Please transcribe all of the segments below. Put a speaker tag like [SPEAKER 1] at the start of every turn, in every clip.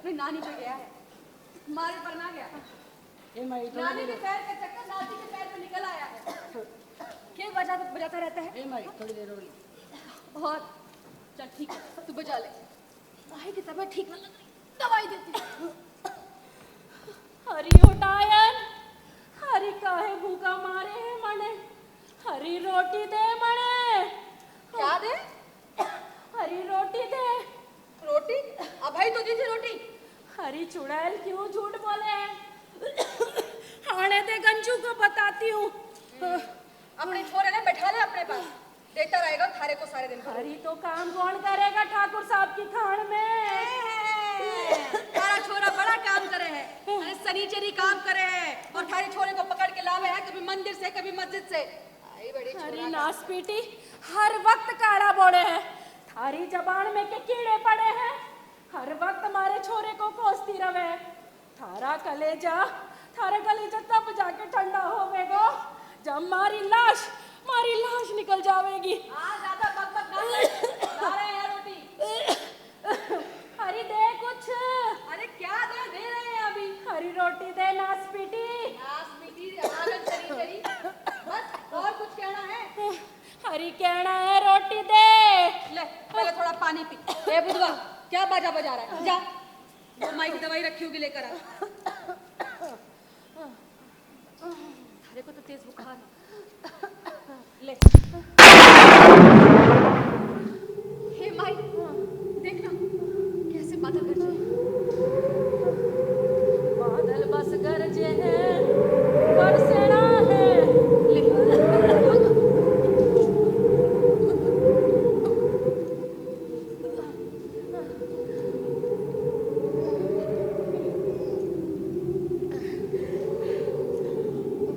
[SPEAKER 1] अपनी नानी पे गया है, हमारे पर ना गया। नानी के पैर का चक्कर नानी के पैर पे निकल आया है। क्या बजाता रहता है?
[SPEAKER 2] थोड़ी देर होगी।
[SPEAKER 1] बहुत चल ठीक है, तू बजा ले। भाई की तबीयत ठीक ना लग रही, दवाई देती।
[SPEAKER 3] हरी उठायन, हरी काहे भूखा मारे है मने, हरी रोटी दे मने।
[SPEAKER 1] क्या दे?
[SPEAKER 3] हरी रोटी दे।
[SPEAKER 1] रोटी? अब भाई तो दी थी रोटी।
[SPEAKER 3] हरी चुड़ैल क्यों झूठ बोले हैं? हाने दे गंजू को बताती हूँ।
[SPEAKER 1] अपने छोरे ने बैठा ले अपने पास, देता रहेगा थारे को सारे दिन।
[SPEAKER 3] हरी तो काम कौन करेगा ठाकुर साहब की खान में?
[SPEAKER 1] तारा छोरा बड़ा काम करे है, सनीचरी काम करे है, और थारे छोरे को पकड़ के लावे है कभी मंदिर से कभी मस्जिद से। आई बड़ी
[SPEAKER 3] हरी नास पीटी हर वक्त काढ़ा बोले है, थारी जबान में के कीड़े पड़े हैं, हर वक्त हमारे छोरे को कोसती रवे। थारा कलेजा तब जाके ठंडा होवेगो जब मारी लाश निकल जावेगी।
[SPEAKER 1] ज्यादा बकबक ना कर, ला रहे हैं रोटी।
[SPEAKER 3] हरी दे कुछ।
[SPEAKER 1] अरे क्या दे रहे हैं अभी?
[SPEAKER 3] हरी रोटी दे नास पीटी।
[SPEAKER 1] सनीचरी बस, और कुछ कहना है?
[SPEAKER 3] हरी कहना है रोटी दे।
[SPEAKER 1] ले पहले थोड़ा पानी पी। ए बुधवा, क्या बाजा बजा रहा है? जा वो माई की दवाई रखी होगी, लेकर आ। थारे को तो तेज बुखार है। ले। हे माई, देखना कैसे बादल गरजे।
[SPEAKER 3] बादल बस गरजे हैं, बरसना है।
[SPEAKER 1] ले।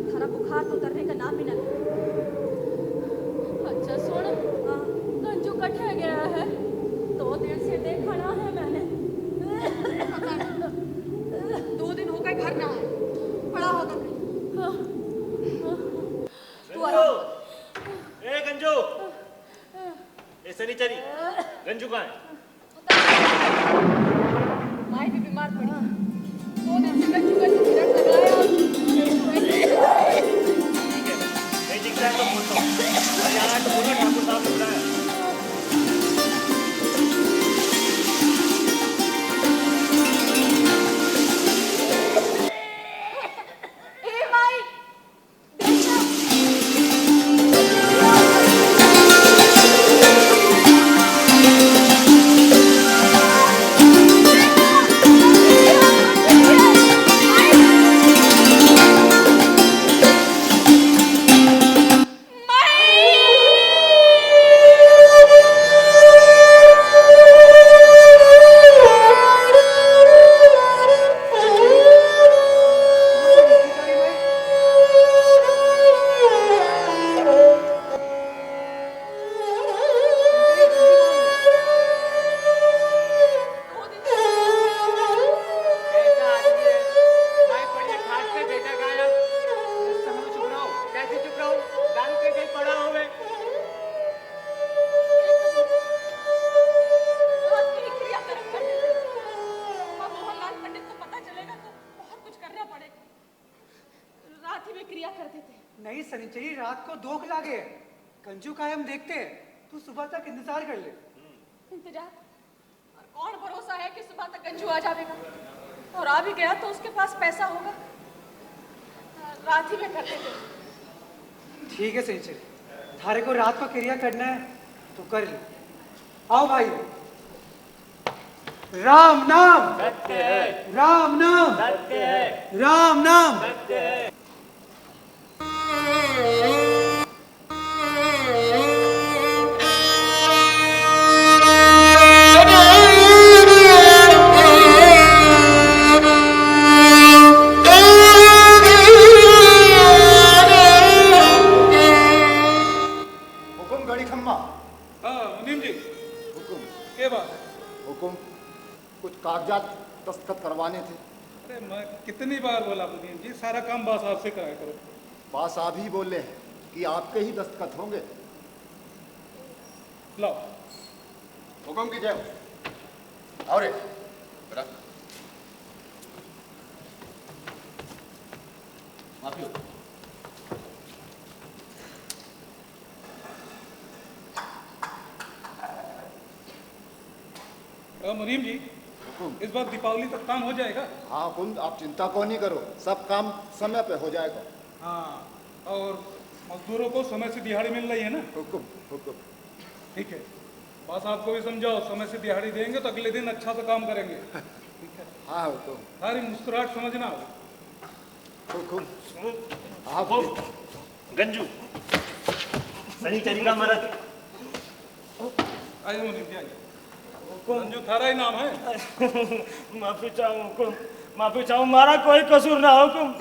[SPEAKER 1] थारा बुखार तो उतरने का नाम ही ना ले।
[SPEAKER 3] अच्छा सुन, गंजू कटे गया है, 2 दिन से देखा ना है मैंने।
[SPEAKER 1] 2 दिन हो गए घर ना आए, पड़ा होगा कहीं। तू आराम कर।
[SPEAKER 4] ए गंजू, ए सनीचरी, गंजू कहाँ है?
[SPEAKER 1] माई भी बीमार पड़ी, 2 दिन से गंजू सिगरेट लगाया।
[SPEAKER 4] ठीक है, नहीं दिखता है तो बोलता हूँ। अरे यार तो बोलो, ठाकुर साहब ने बुलाया।
[SPEAKER 1] ए माई, देखना।
[SPEAKER 5] नहीं सनीचरी, रात को 2 लागे, कंजू का हम देखते हैं, तू सुबह तक इंतजार कर ले।
[SPEAKER 1] इंतजार? और कौन भरोसा है कि सुबह तक गंजू आ जाएगा, और आ भी गया तो उसके पास पैसा होगा। रात ही में कर देते।
[SPEAKER 5] ठीक है सनीचरी, थारे को रात को क्रिया करना है तो कर ले। आओ भाई। राम नाम
[SPEAKER 4] सत्य है,
[SPEAKER 5] राम नाम
[SPEAKER 4] सत्य है,
[SPEAKER 5] राम नाम
[SPEAKER 4] सत्य है।
[SPEAKER 6] हुकुम गड़ी खम्मा।
[SPEAKER 7] हाँ मुनीम जी,
[SPEAKER 6] हुकुम
[SPEAKER 7] क्या बात है?
[SPEAKER 6] हुकुम, कुछ कागजात दस्तखत करवाने थे।
[SPEAKER 7] अरे मैं कितनी बार बोला मुनीम जी, सारा काम बास आपसे कराया करो।
[SPEAKER 6] बास आप ही बोले हैं कि आपके ही दस्तखत होंगे।
[SPEAKER 7] लो।
[SPEAKER 6] हुकुम की जय हो। और रख। माफी हो।
[SPEAKER 7] मुनीम जी, इस बार दीपावली तक काम हो जाएगा?
[SPEAKER 6] हाँ हुकुम, आप चिंता को नहीं करो, सब काम समय पे हो जाएगा।
[SPEAKER 7] हाँ, और मजदूरों को समय से दिहाड़ी मिल रही है ना?
[SPEAKER 6] हुकुम हुकुम।
[SPEAKER 7] ठीक है, बस आपको भी समझाओ, समय से दिहाड़ी देंगे तो अगले दिन अच्छा सा काम करेंगे। ठीक है?
[SPEAKER 6] हाँ हुकुम।
[SPEAKER 7] सारी मुस्कुराहट समझना।
[SPEAKER 6] हुकुम। आप
[SPEAKER 4] वो गंजू सनीचरी का मरद।
[SPEAKER 7] आइए मुनीम जी, आइए। मंजू थारा ही नाम है।
[SPEAKER 4] माफी चाहूँ हुकुम, माफी चाहूँ, मारा कोई कसूर ना हुकुम,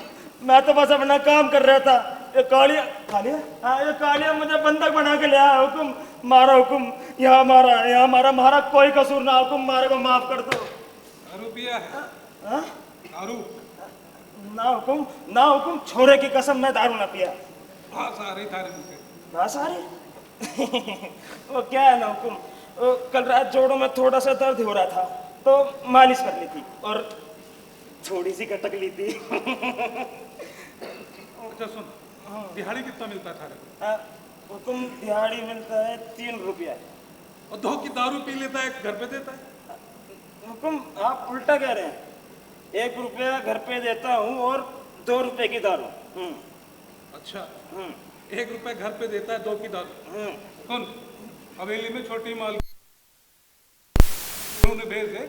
[SPEAKER 4] मैं तो बस अपना काम कर रहा था। ये कालिया कालिया, हाँ ये कालिया मुझे बंधक बना के ले आया हुकुम, मारा हुकुम, यहाँ मारा, मारा कोई कसूर ना हुकुम, मारे को माफ कर दो।
[SPEAKER 7] दारू पिया है?
[SPEAKER 4] हाँ?
[SPEAKER 7] दारू?
[SPEAKER 4] ना हुकुम, छोरे की कसम मैं दारू ना पिया।
[SPEAKER 7] हाँ, सारे थारे मुझे।
[SPEAKER 4] हाँ सारे वो क्या है ना हुकुम, कल रात जोड़ों में थोड़ा सा दर्द हो रहा था तो मालिश कर ली थी और थोड़ी सी कटक ली थी।
[SPEAKER 7] अच्छा सुन, दिहाड़ी कितना मिलता है थारे को?
[SPEAKER 4] हुकुम दिहाड़ी मिलता है 3 रुपया।
[SPEAKER 7] और 2 की दारू पी लेता है, घर पे देता है?
[SPEAKER 4] हुकुम आप उल्टा कह रहे हैं, 1 रुपया घर पे देता हूँ और 2 रुपए की दारू।
[SPEAKER 7] अच्छा, 1 रुपए घर पे देता है, 2 की दारू। सुन, हवेली में छोटी माल उन्होंने भेज दे,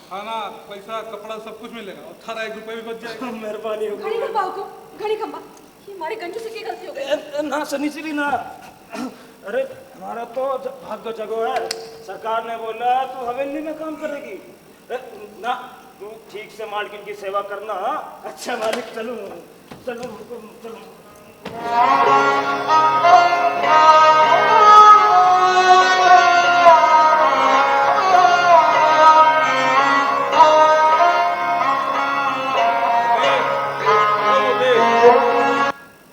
[SPEAKER 7] खाना पैसा कपड़ा सब कुछ मिलेगा और थारा 1 रुपए भी बच जाएगा।
[SPEAKER 4] मेहरबानी हुकुम।
[SPEAKER 1] घड़ी खंबा हुकुम, घड़ी खंबा, ये हमारे गंजू से की गलती हो गई।
[SPEAKER 4] ना सनीचरी ना, अरे हमारा तो भाग्य जगह है, सरकार ने बोला तू हवेली में काम करेगी। ना तू ठीक से मालकिन की सेवा करना। अच्छा मालिक, चलो चलो हुकुम चलो।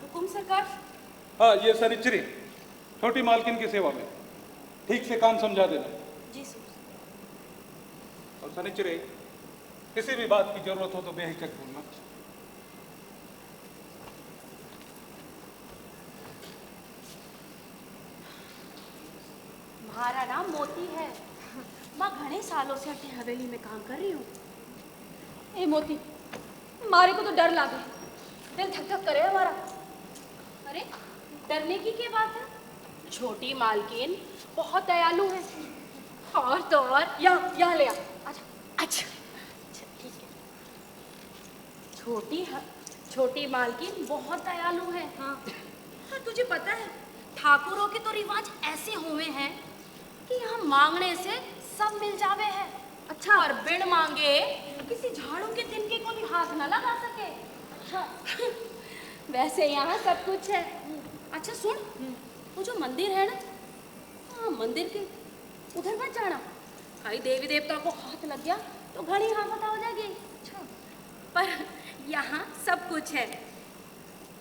[SPEAKER 1] हुकुम सरकार।
[SPEAKER 7] हाँ, ये सनिचरी छोटी मालकिन की सेवा में ठीक से काम समझा देना।
[SPEAKER 1] जी सर।
[SPEAKER 7] और सनिचरी, किसी भी बात की जरूरत हो तो बेहिचक बोलना।
[SPEAKER 3] हमारा नाम मोती है, मैं घने सालों से अपनी हवेली में काम कर रही हूँ।
[SPEAKER 1] ए मोती, मारे को तो डर लागे, दिल धक धक करे हमारा।
[SPEAKER 3] अरे डरने की क्या बात है, छोटी मालकिन बहुत दयालु है। और तो और
[SPEAKER 1] यहाँ ले आ।
[SPEAKER 3] अच्छा ठीक है, छोटी मालकिन बहुत दयालु है।
[SPEAKER 1] हाँ।
[SPEAKER 3] और तुझे पता है, ठाकुरों के तो रिवाज ऐसे हुए हैं कि यहाँ मांगने से सब मिल जावे है। अच्छा, और बिन मांगे किसी झाड़ू के तिनके को भी हाथ न लगा सके। अच्छा वैसे यहाँ सब कुछ है। अच्छा सुन, वो जो मंदिर है ना, हाँ मंदिर के उधर मत जाना, कहीं देवी देवता को हाथ लग गया तो घड़ी आफत हो जाएगी। अच्छा, पर यहाँ सब कुछ है,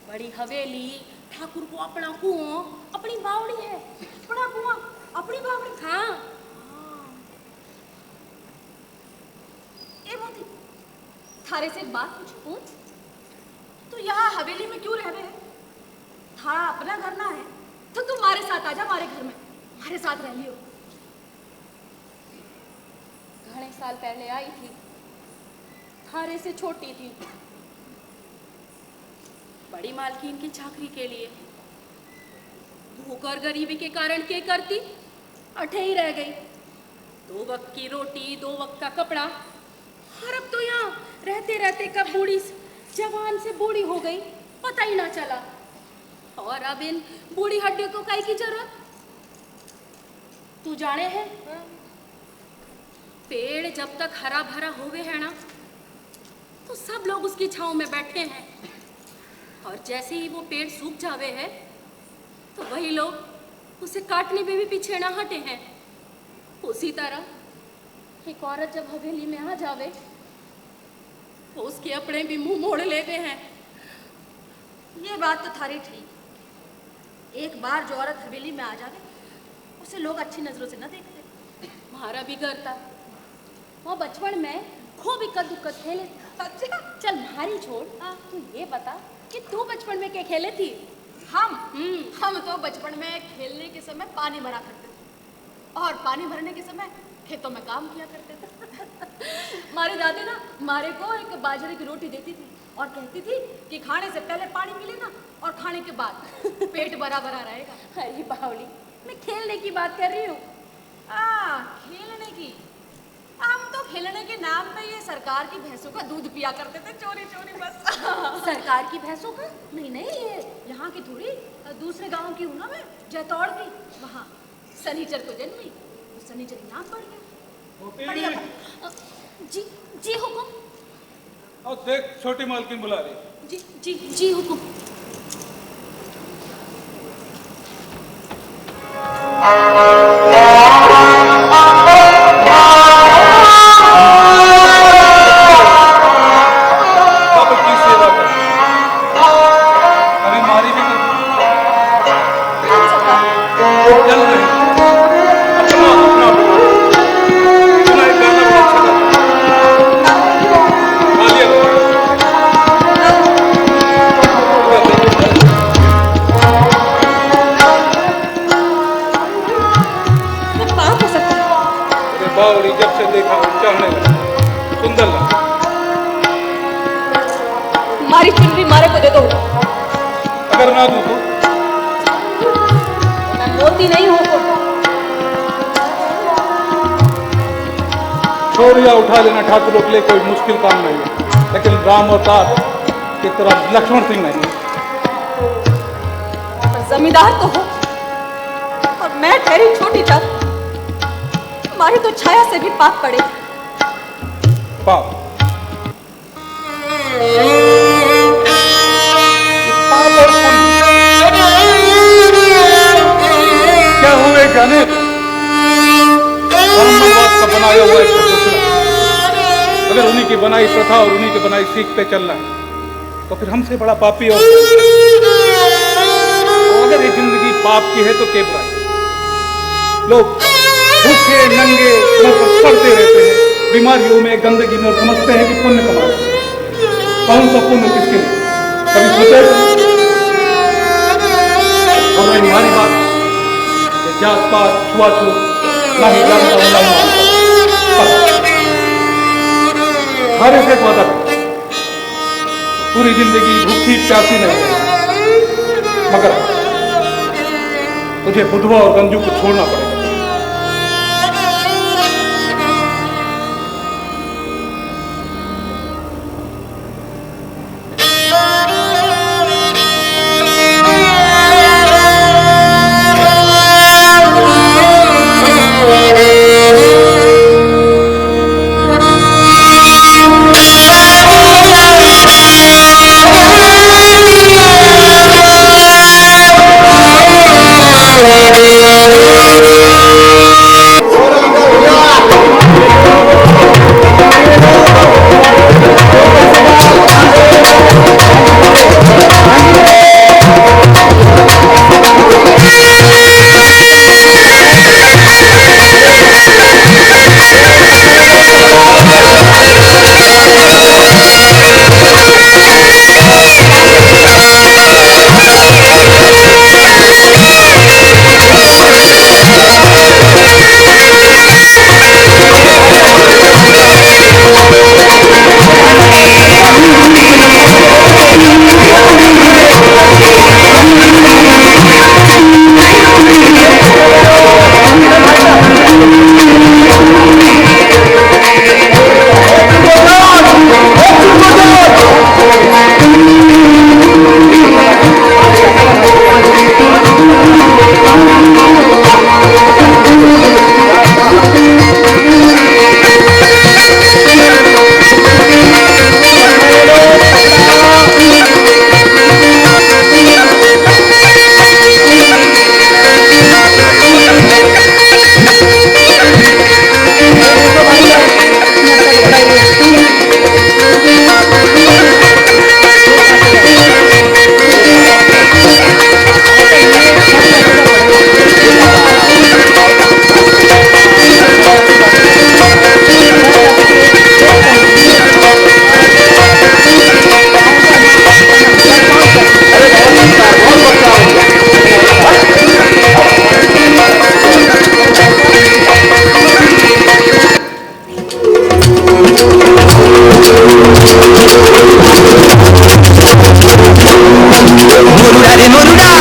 [SPEAKER 3] बड़ी हवेली, ठाकुर को अपना कुआं, अपनी बावड़ी है।
[SPEAKER 1] अपना कुआं, अपनी बावड़ी।
[SPEAKER 3] हाँ।
[SPEAKER 1] ए मोती, थारे से एक बात पूछ। तो यहाँ हवेली में क्यों रह है? थारा अपना घर ना है तो तुम हमारे साथ आजा, हमारे घर में हमारे साथ रह लियो।
[SPEAKER 3] घणे साल पहले आई थी, थारे से छोटी थी, बड़ी मालकिन की चाकरी के लिए भूख और गरीबी के कारण के करती अठे ही रह गई। 2 वक्त की रोटी, 2 वक्त का कपड़ा, और अब तो यहाँ रहते रहते कब बूढ़ी जवान से बूढ़ी हो गई पता ही ना चला। और अब इन बूढ़ी हड्डियों को काई की जरूरत? तू जाने है, पेड़ जब तक हरा भरा होवे है ना, तो सब लोग उसकी छांव में बैठे हैं, और जैसे ही वो पेड़ सूख जावे है तो वही लोग उसे काटने में भी पीछे ना हटे हैं। उसी तरह एक औरत जब हवेली में आ जावे तो उसके अपने भी मुंह मोड़ लेवे हैं।
[SPEAKER 1] ये बात तो थारी ठीक। एक बार जो औरत हवेली में आ जावे उसे लोग अच्छी नजरों से न देखते।
[SPEAKER 3] हमारा भी घर था, वहाँ बचपन में खूब इक्कत दुक्कत खेले।
[SPEAKER 1] अच्छा,
[SPEAKER 3] चल कहानी छोड़, तू ये बता कि तू बचपन में क्या खेले थी?
[SPEAKER 1] हम तो बचपन में खेलने के समय पानी भरा करते थे और पानी भरने के समय खेतों में काम किया करते थे। हमारी दादी ना हमारे को एक बाजरे की रोटी देती थी और कहती थी कि खाने से पहले पानी पी लेना और खाने के बाद पेट भरा भरा रहेगा।
[SPEAKER 3] अरे बावली, मैं खेलने की बात कर रही हूँ।
[SPEAKER 1] खेलने की? हम तो खेलने के नाम पे ये सरकार की भैंसों का दूध पिया करते थे चोरी चोरी बस।
[SPEAKER 3] सरकार की भैंसों का?
[SPEAKER 1] नहीं, ये यहाँ की थोड़ी, दूसरे गांव की हूँ ना मैं, जैतौड़ की। वहाँ शनिचर को जन्मी तो शनिचर नाम पड़ गया। बढ़िया।
[SPEAKER 3] जी जी हुकुम।
[SPEAKER 7] और देख, छोटी मालकिन बुला रही।
[SPEAKER 3] जी जी जी हुकुम।
[SPEAKER 7] बावड़ी जब से देखा चढ़ने लगा, सुंदर लगा।
[SPEAKER 1] हमारी चुनरी मारे को दे दो।
[SPEAKER 7] अगर ना दूं तो?
[SPEAKER 1] मैं मोती नहीं हूँ।
[SPEAKER 7] छोरिया उठा लेना ठाकुरों के लिए कोई मुश्किल काम नहीं है, लेकिन राम अवतार की तरह लक्ष्मण सिंह नहीं।
[SPEAKER 1] जमींदार तो हो और मैं ठहरी छोटी जात, हमारी तो छाया से भी पाप पड़े।
[SPEAKER 7] पाप? पाप और पुण्य क्या हुए जाने? धर्मवाद का बनाया हुआ एक सिलसिला, अगर उन्हीं की बनाई प्रथा और उन्हीं की बनाई सीख पे चलना है तो फिर हमसे बड़ा पापी और अगर ये जिंदगी पाप की है तो क्या बुराई? लोग भूखे नंगे पर सड़ते रहते हैं, बीमारियों में, गंदगी में, और समझते हैं कि पुण्य कमा रहे हैं। कौन सा पुण्य किसके लिए? कभी सोचे? और मैं हमारी बात जात पात छुआछूत ना ही जानता हूँ ना ही मानता। हर एक वादा पूरी जिंदगी भूखी प्यासी नहीं है, मगर तुझे बुधवा और गंजू को छोड़ना पड़ेगा।
[SPEAKER 2] मुरुडा रे मुरुडा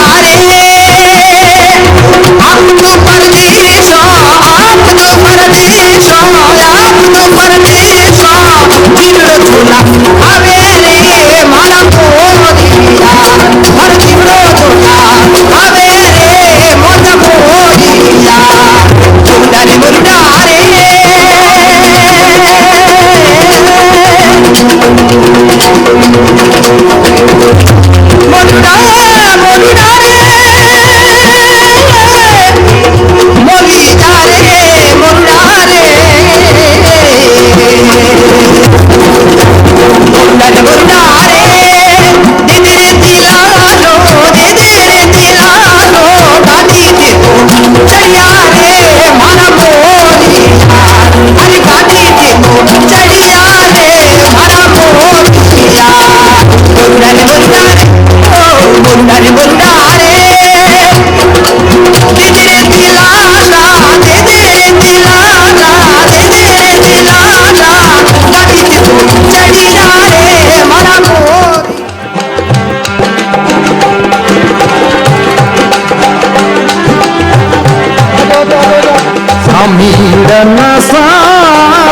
[SPEAKER 8] मीरन सा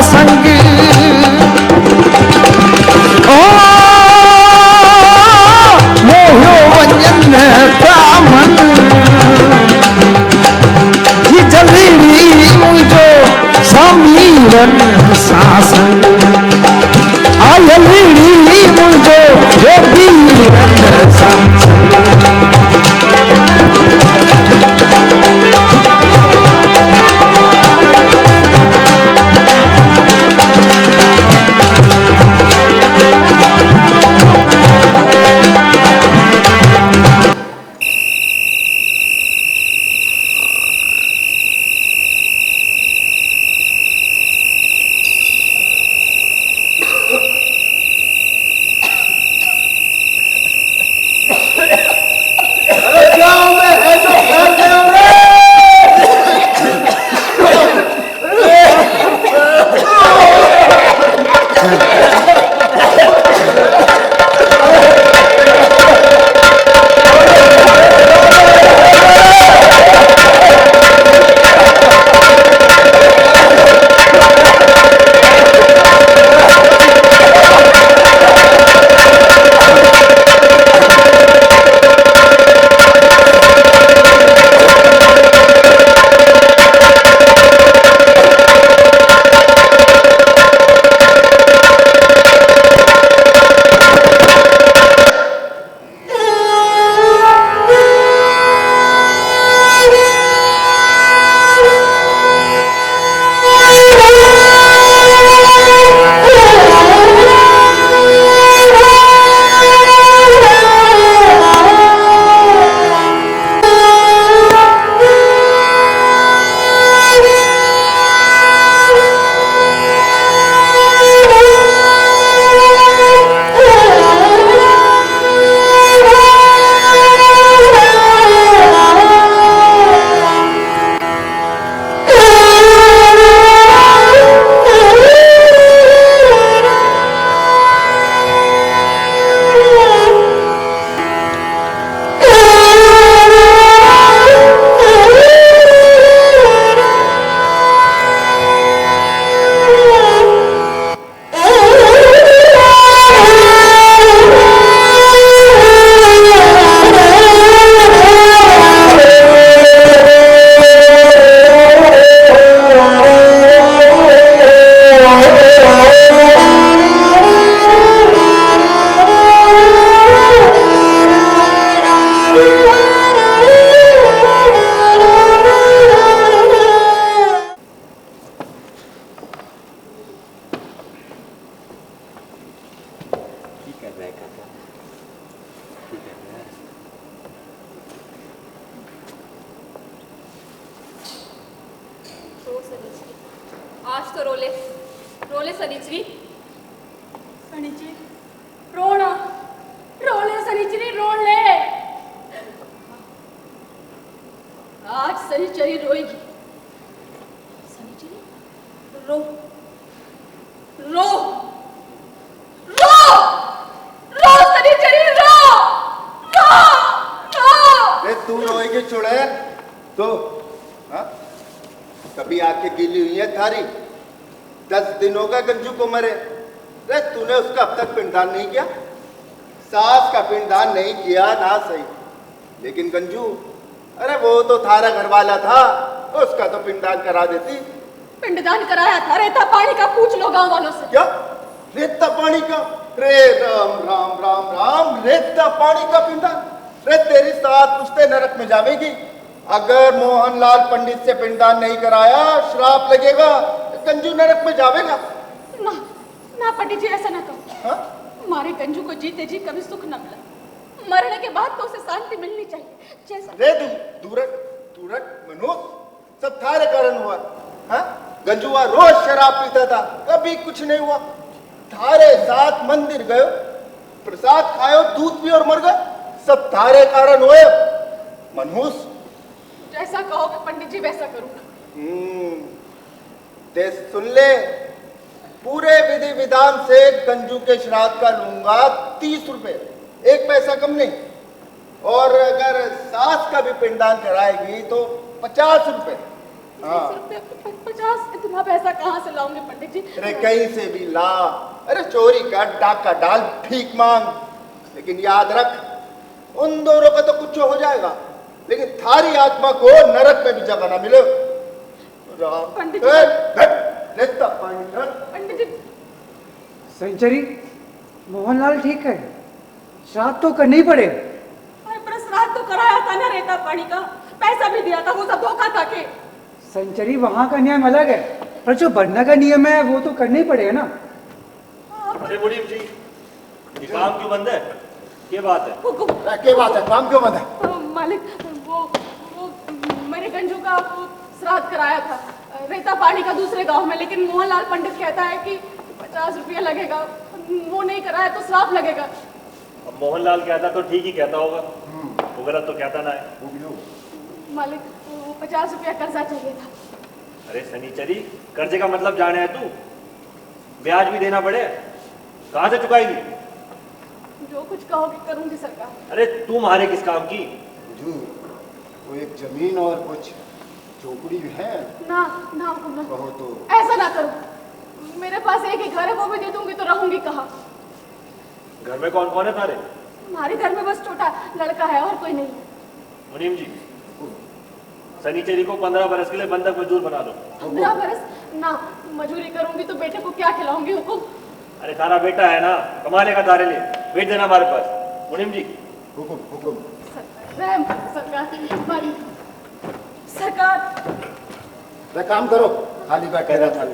[SPEAKER 8] संग ओ मोहो वंजन प्रामन ही जल्दी मुझो समीरन सा संग आयली मुझो जो वीरन सा
[SPEAKER 3] आज तो रोले रोले सनीचरी सनीची रोण रोले सनीचरी रोण ले
[SPEAKER 1] आज सनीचरी रोएगी। सनीचरी रो रो रो
[SPEAKER 6] तो हाँ? कभी आंखें गीली हुई है थारी? 10 दिन हो गए गंजू को मरे। अरे तूने उसका अब तक पिंडदान नहीं किया? सास का पिंडदान नहीं किया ना सही, लेकिन गंजू, अरे वो तो थारा घर वाला था, उसका तो पिंडदान करा देती।
[SPEAKER 1] पिंडदान कराया था, रेता पानी का पूछ लो गांव वालों से।
[SPEAKER 6] क्या? रेता पानी का? रे राम राम राम राम, रेता पानी का पिंडदान? रे तेरी साथ पुश्ते नरक में जावेगी। अगर मोहनलाल पंडित से पिंडदान नहीं कराया, श्राप लगेगा, गंजू नरक में जावेगा।
[SPEAKER 1] ना ना पंडित जी, ऐसा ना कहो।
[SPEAKER 6] हाँ?
[SPEAKER 1] हमारे गंजू को जीते जी कभी सुख न मिला, मरने के बाद तो उसे शांति मिलनी चाहिए। जैसा
[SPEAKER 6] रे दूरक दूरक मनुष्य, सब थारे कारण हुआ। हाँ? गंजुआ रोज शराब पीता था, कभी कुछ नहीं हुआ। थारे साथ मंदिर गए, प्रसाद खायो, दूध पियो और मर गए, सब थारे कारण हुए। मनहूस,
[SPEAKER 1] जैसा कहोगे पंडित जी वैसा करूंगा।
[SPEAKER 6] ते सुन ले, पूरे विधि विधान से गंजू के श्राद्ध का लूंगा 30 रुपए, 1 पैसा कम नहीं। और अगर सास का भी पिंडदान कराएगी तो 50 रुपए। हाँ।
[SPEAKER 1] 50? इतना पैसा कहाँ से लाऊंगे पंडित जी?
[SPEAKER 6] अरे कहीं से भी ला, अरे चोरी कर, डाका डाल, भीख मांग, लेकिन याद रख, उन दोनों का तो कुछ हो जाएगा, लेकिन थारी आत्मा को नरक में भी जगह ना मिले।
[SPEAKER 1] पंडित पंडित जी,
[SPEAKER 5] सेंचुरी, मोहनलाल ठीक है, श्राद्ध तो करना ही पड़ेगा।
[SPEAKER 1] अरे पर श्राद्ध तो कराया था ना, रेता पानी का पैसा भी दिया था, वो सब धोखा था के।
[SPEAKER 5] सेंचुरी, वहां का नियम अलग है, पर जो बनना का नियम है वो तो करना ही पड़ेगा ना।
[SPEAKER 4] अरे मुनीम जी, ये काम क्यों बंद है? क्या बात है?
[SPEAKER 6] क्या बात है? काम क्यों बंद है?
[SPEAKER 1] मालिक, वो मेरे गंजू का वो श्राद्ध कराया था रेता पानी का दूसरे गांव में, लेकिन मोहनलाल पंडित कहता है कि 50 रुपया लगेगा, वो नहीं कराया तो श्राप लगेगा।
[SPEAKER 4] अब मोहनलाल कहता तो ठीक ही कहता होगा, वो गलत तो कहता ना है।
[SPEAKER 1] मालिक, वो 50 रुपया कर्जा चाहिए था।
[SPEAKER 4] अरे शनिचरी, कर्जे का मतलब जाने है तू? ब्याज भी देना पड़े, कहाँ से चुकाएगी?
[SPEAKER 1] जो कुछ कहोगे करूंगी सरकार।
[SPEAKER 4] अरे तू मारे किस काम की?
[SPEAKER 6] वो एक जमीन और कुछ झोपड़ी है
[SPEAKER 1] ना ना ना,
[SPEAKER 6] कहो तो।
[SPEAKER 1] ऐसा ना करो, मेरे पास एक ही घर है, वो भी दे दूंगी तो रहूंगी कहाँ?
[SPEAKER 4] घर में कौन कौन है तारे?
[SPEAKER 1] हमारे घर में बस छोटा लड़का है और कोई नहीं है।
[SPEAKER 4] मुनीम जी, शनिचरी को 15 बरस के लिए बंधक मजदूर बना दो।
[SPEAKER 1] 15 बरस? ना, मजूरी करूंगी तो बेटे को क्या खिलाऊंगी? हुकुम।
[SPEAKER 4] अरे तारा बेटा है ना, कमाने का तारे ले, भेज देना हमारे पास। मुनीम जी,
[SPEAKER 6] हुकुम हुकुम।
[SPEAKER 1] रहम करो सरकार, हमारी सरकार।
[SPEAKER 6] वे काम करो, खाली बैठे रहा था।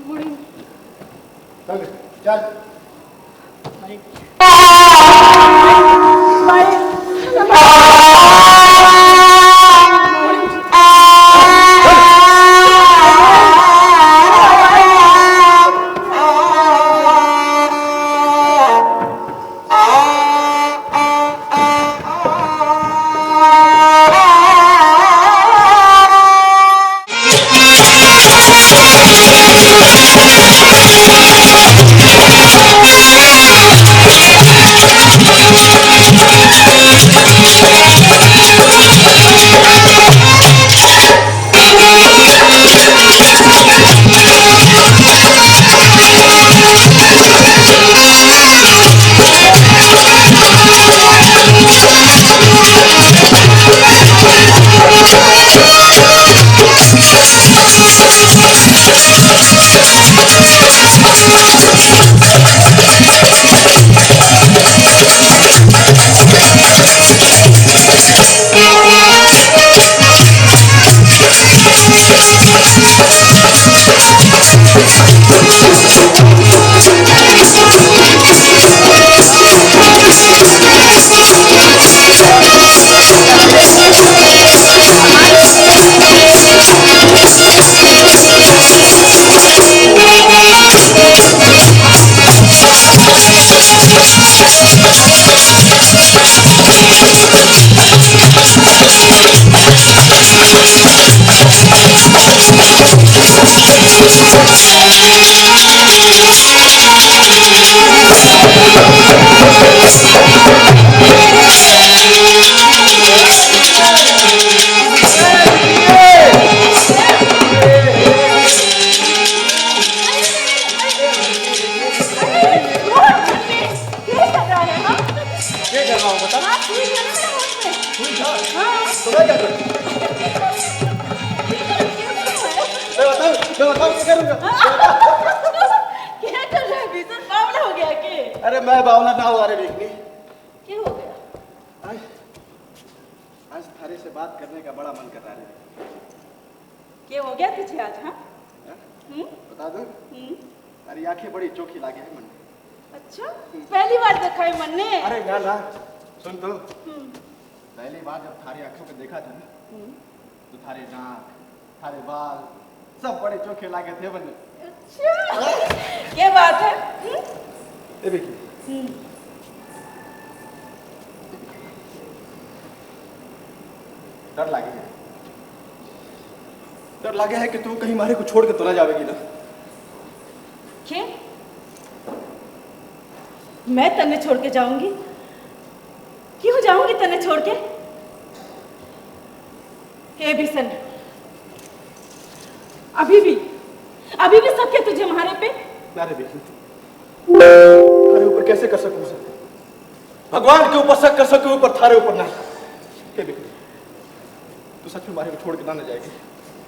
[SPEAKER 1] मुड़ी
[SPEAKER 6] चल चल।
[SPEAKER 8] Thank you.
[SPEAKER 6] क्या करूं? मैं बताऊं क्या करूंगा?
[SPEAKER 3] क्या कर रहा है भीषण? बावला हो गया के?
[SPEAKER 6] अरे मैं बावला ना हो, अरे देखनी
[SPEAKER 3] क्या हो गया?
[SPEAKER 6] आज थारे से बात करने का बड़ा मन कर रहा है।
[SPEAKER 3] क्या हो गया तुझे आज? हाँ
[SPEAKER 6] बता दो, अरे आंखें बड़ी चोखी लागे है मन।
[SPEAKER 3] अच्छा, पहली बार देखा है मन ने?
[SPEAKER 6] अरे ना ना, सुन तो, पहली बार जब थारी आंखों को देखा था ना, तो थारे नाक, थारे बाल सब बड़े चोखे लागे थे मन।
[SPEAKER 3] अच्छा, क्या बात है?
[SPEAKER 6] ये देखिए, डर लागे है, डर लागे है कि तू कहीं मारे को छोड़ के तो ना जावेगी ना।
[SPEAKER 3] क्या? मैं तन्ने छोड़ के जाऊंगी? क्यों जाऊंगी तन्ने छोड़ के? हे भीषण, अभी भी शक है तुझे हमारे पे?
[SPEAKER 6] अरे देखिए, थारे ऊपर कैसे कर सकूं सर? भगवान के ऊपर शक कर सकूं, ऊपर थारे ऊपर ना। ये देखिए, तू सच में मारे को छोड़ के ना जाएगी?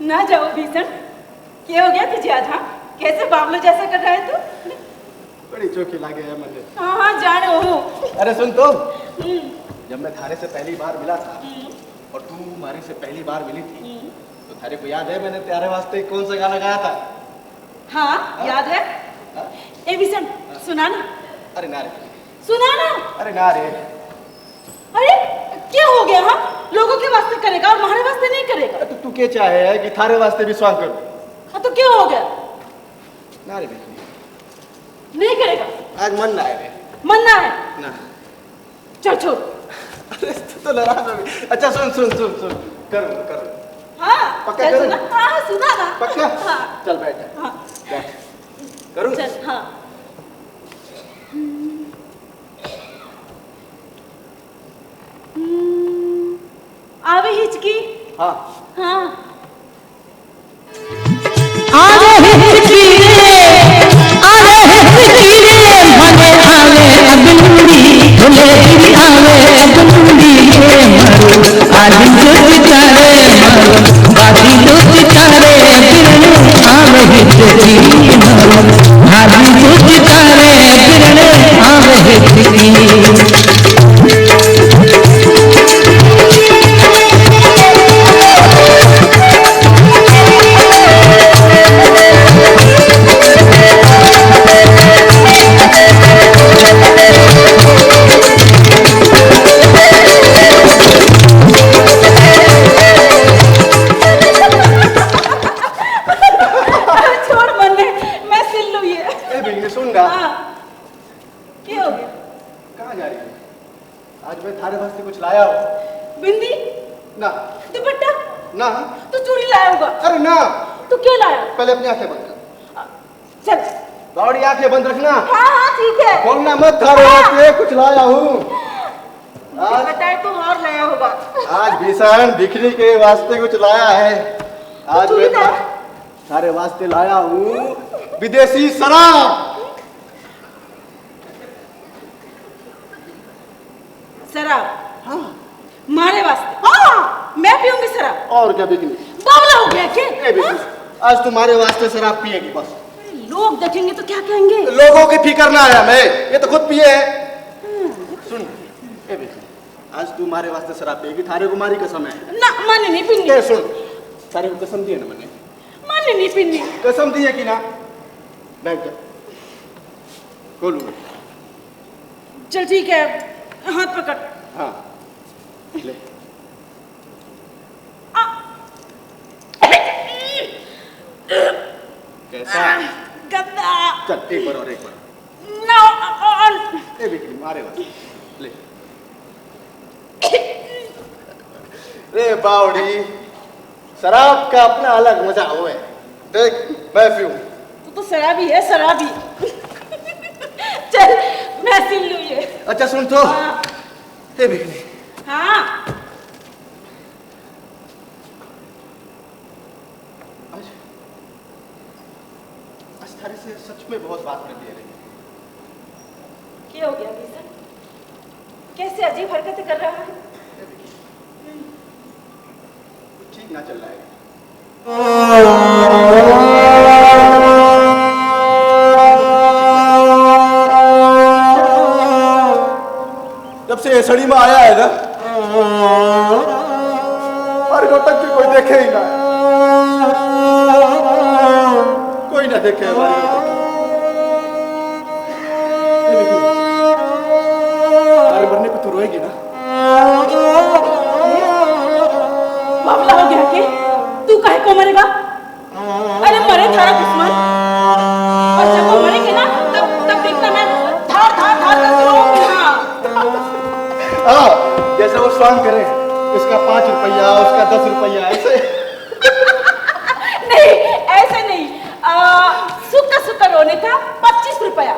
[SPEAKER 3] ना जाओ भीषण। क्या हो गया तुझे आज? हाँ, कैसे बावलों जैसा कर रहा है तू?
[SPEAKER 6] बड़ी चौकी लागे है मुझे।
[SPEAKER 3] हाँ जाने हो।
[SPEAKER 6] अरे सुन तो, जब मैं थारे से पहली बार मिला था और तू हमारे से पहली बार मिली थी, तो थारे को याद है मैंने तेरे वास्ते कौन सा गाना गाया था?
[SPEAKER 3] हाँ याद है। ए भीषण, सुना ना।
[SPEAKER 6] अरे ना रे,
[SPEAKER 3] सुना ना।
[SPEAKER 6] अरे ना रे।
[SPEAKER 3] अरे क्या हो गया? हाँ, लोगों के वास्ते करेगा और हमारे वास्ते नहीं करेगा?
[SPEAKER 6] तो तू क्या चाहे है कि थारे वास्ते भी स्वांग करूं?
[SPEAKER 3] हाँ तो क्या हो गया?
[SPEAKER 6] ना रे,
[SPEAKER 3] नहीं करेगा?
[SPEAKER 6] आज मन ना है रे।
[SPEAKER 3] मन ना है?
[SPEAKER 6] ना।
[SPEAKER 3] चल छोड़।
[SPEAKER 6] अरे तो नाराज हो गई। अच्छा सुन, करो।
[SPEAKER 3] हाँ
[SPEAKER 6] पक्का
[SPEAKER 3] चल
[SPEAKER 6] करूं?
[SPEAKER 3] सुना। हाँ सुना ना।
[SPEAKER 6] पक्का?
[SPEAKER 3] हाँ
[SPEAKER 6] चल बैठ जा।
[SPEAKER 3] हाँ
[SPEAKER 6] बैठ। करूं?
[SPEAKER 3] चल। हाँ आवे हिचकी।
[SPEAKER 6] हाँ।
[SPEAKER 3] हाँ
[SPEAKER 8] आवे हिचकी रे, आवे हिचकी रे, मने आवे अगनुड़ी, भोले गिरी आवे अगनुड़ी रे मारो, आदि दूध चारे मारो, बाकी दूध चारे बिरने आवे हिचकी मारो, आदि दूध चारे बिरने आवे हिचकी।
[SPEAKER 6] पहले अपनी आंखें बंद कर।
[SPEAKER 3] चल।
[SPEAKER 6] बावड़ी आंखें बंद रखना।
[SPEAKER 3] हाँ ठीक है।
[SPEAKER 6] खोलना मत, थारे वास्ते कुछ लाया हूँ।
[SPEAKER 3] आज बताए तुम और लाया होगा।
[SPEAKER 6] आज भीषण भिखरी के वास्ते कुछ लाया है। आज मैं थारे वास्ते लाया हूँ विदेशी शराब।
[SPEAKER 3] शराब?
[SPEAKER 6] हाँ।
[SPEAKER 3] मारे वास्ते? हाँ मैं पीऊंगी शराब।
[SPEAKER 6] और क्या बिकनी?
[SPEAKER 3] बावला हो गया क्या?
[SPEAKER 6] आज तुम्हारे वास्ते शराब पिएगी बस।
[SPEAKER 3] लोग देखेंगे तो क्या कहेंगे?
[SPEAKER 6] लोगों की फिक्र ना आया मैं, ये तो खुद पिए है। सुन, आज तुम्हारे वास्ते शराब पिएगी, थारे को मारी कसम है।
[SPEAKER 3] ना मैंने नहीं पीनी।
[SPEAKER 6] सुन, थारे को कसम दी है ना मैंने
[SPEAKER 3] नहीं पीनी।
[SPEAKER 6] कसम दी है कि ना? बैठ जा, खोलूंगा।
[SPEAKER 3] चल ठीक है, हाथ पकड़।
[SPEAKER 6] हाँ ले। कैसा?
[SPEAKER 3] गंदा।
[SPEAKER 6] चल एक बार और, एक बार।
[SPEAKER 3] ना
[SPEAKER 6] ए बिकरी मारे बस, ले। रे बावड़ी, शराब का अपना अलग मजा हो है। देख मैं पीऊं।
[SPEAKER 3] तू तो शराबी है, शराबी। चल मैं सिल लूं ये।
[SPEAKER 6] अच्छा सुन तो।
[SPEAKER 3] हाँ।
[SPEAKER 6] ए बिकरी।
[SPEAKER 3] हाँ।
[SPEAKER 6] आज थारे से सच में बहुत बात कर दी है।
[SPEAKER 3] क्या हो गया भीषण? कैसे अजीब हरकतें कर रहा है?
[SPEAKER 6] ठीक ना चल रहा है। जब से सड़ी में आया है ना, हमारे गोटक की कोई देखे ही ना, कोई ना देखे हमारे गोटक। अरे मरने पे तू रोएगी ना?
[SPEAKER 3] मामला हो गया कि तू काहे को मरेगा? अरे मरे थारा दुश्मन, और जब वो मरेंगे ना तब देखना मैं धार धार धार करके रोऊंगी।
[SPEAKER 6] हाँ, जैसे वो स्वांग करे, इसका 5 रुपया, उसका 10 रुपया, ऐसे।
[SPEAKER 3] नहीं, ऐसे नहीं। सूखा सूखा रोने का 25 रुपया,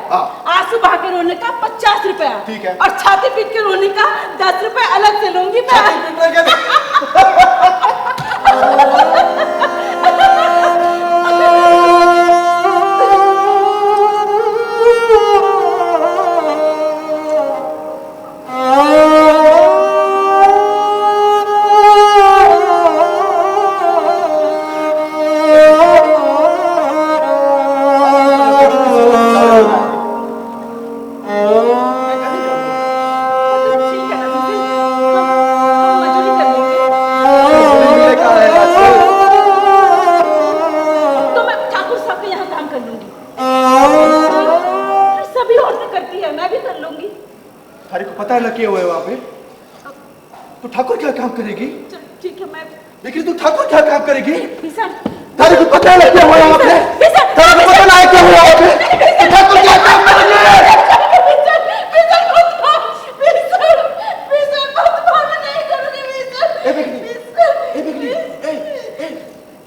[SPEAKER 3] आंसू बहा के रोने का 50 रुपया,
[SPEAKER 6] ठीक है।
[SPEAKER 3] और छाती पीट के रोने का 10 रुपए अलग से लूंगी मैं।
[SPEAKER 6] किए हुए वहां पे, तो ठाकुर क्या काम करेगी?
[SPEAKER 3] ठीक है मैं,
[SPEAKER 6] लेकिन तू ठाकुर क्या काम करेगी?
[SPEAKER 3] किसान
[SPEAKER 6] तारे को पता है क्या हुआ वहां पे? तारे को पता है क्या हुआ वहां पे? तो ठाकुर क्या काम करेगी?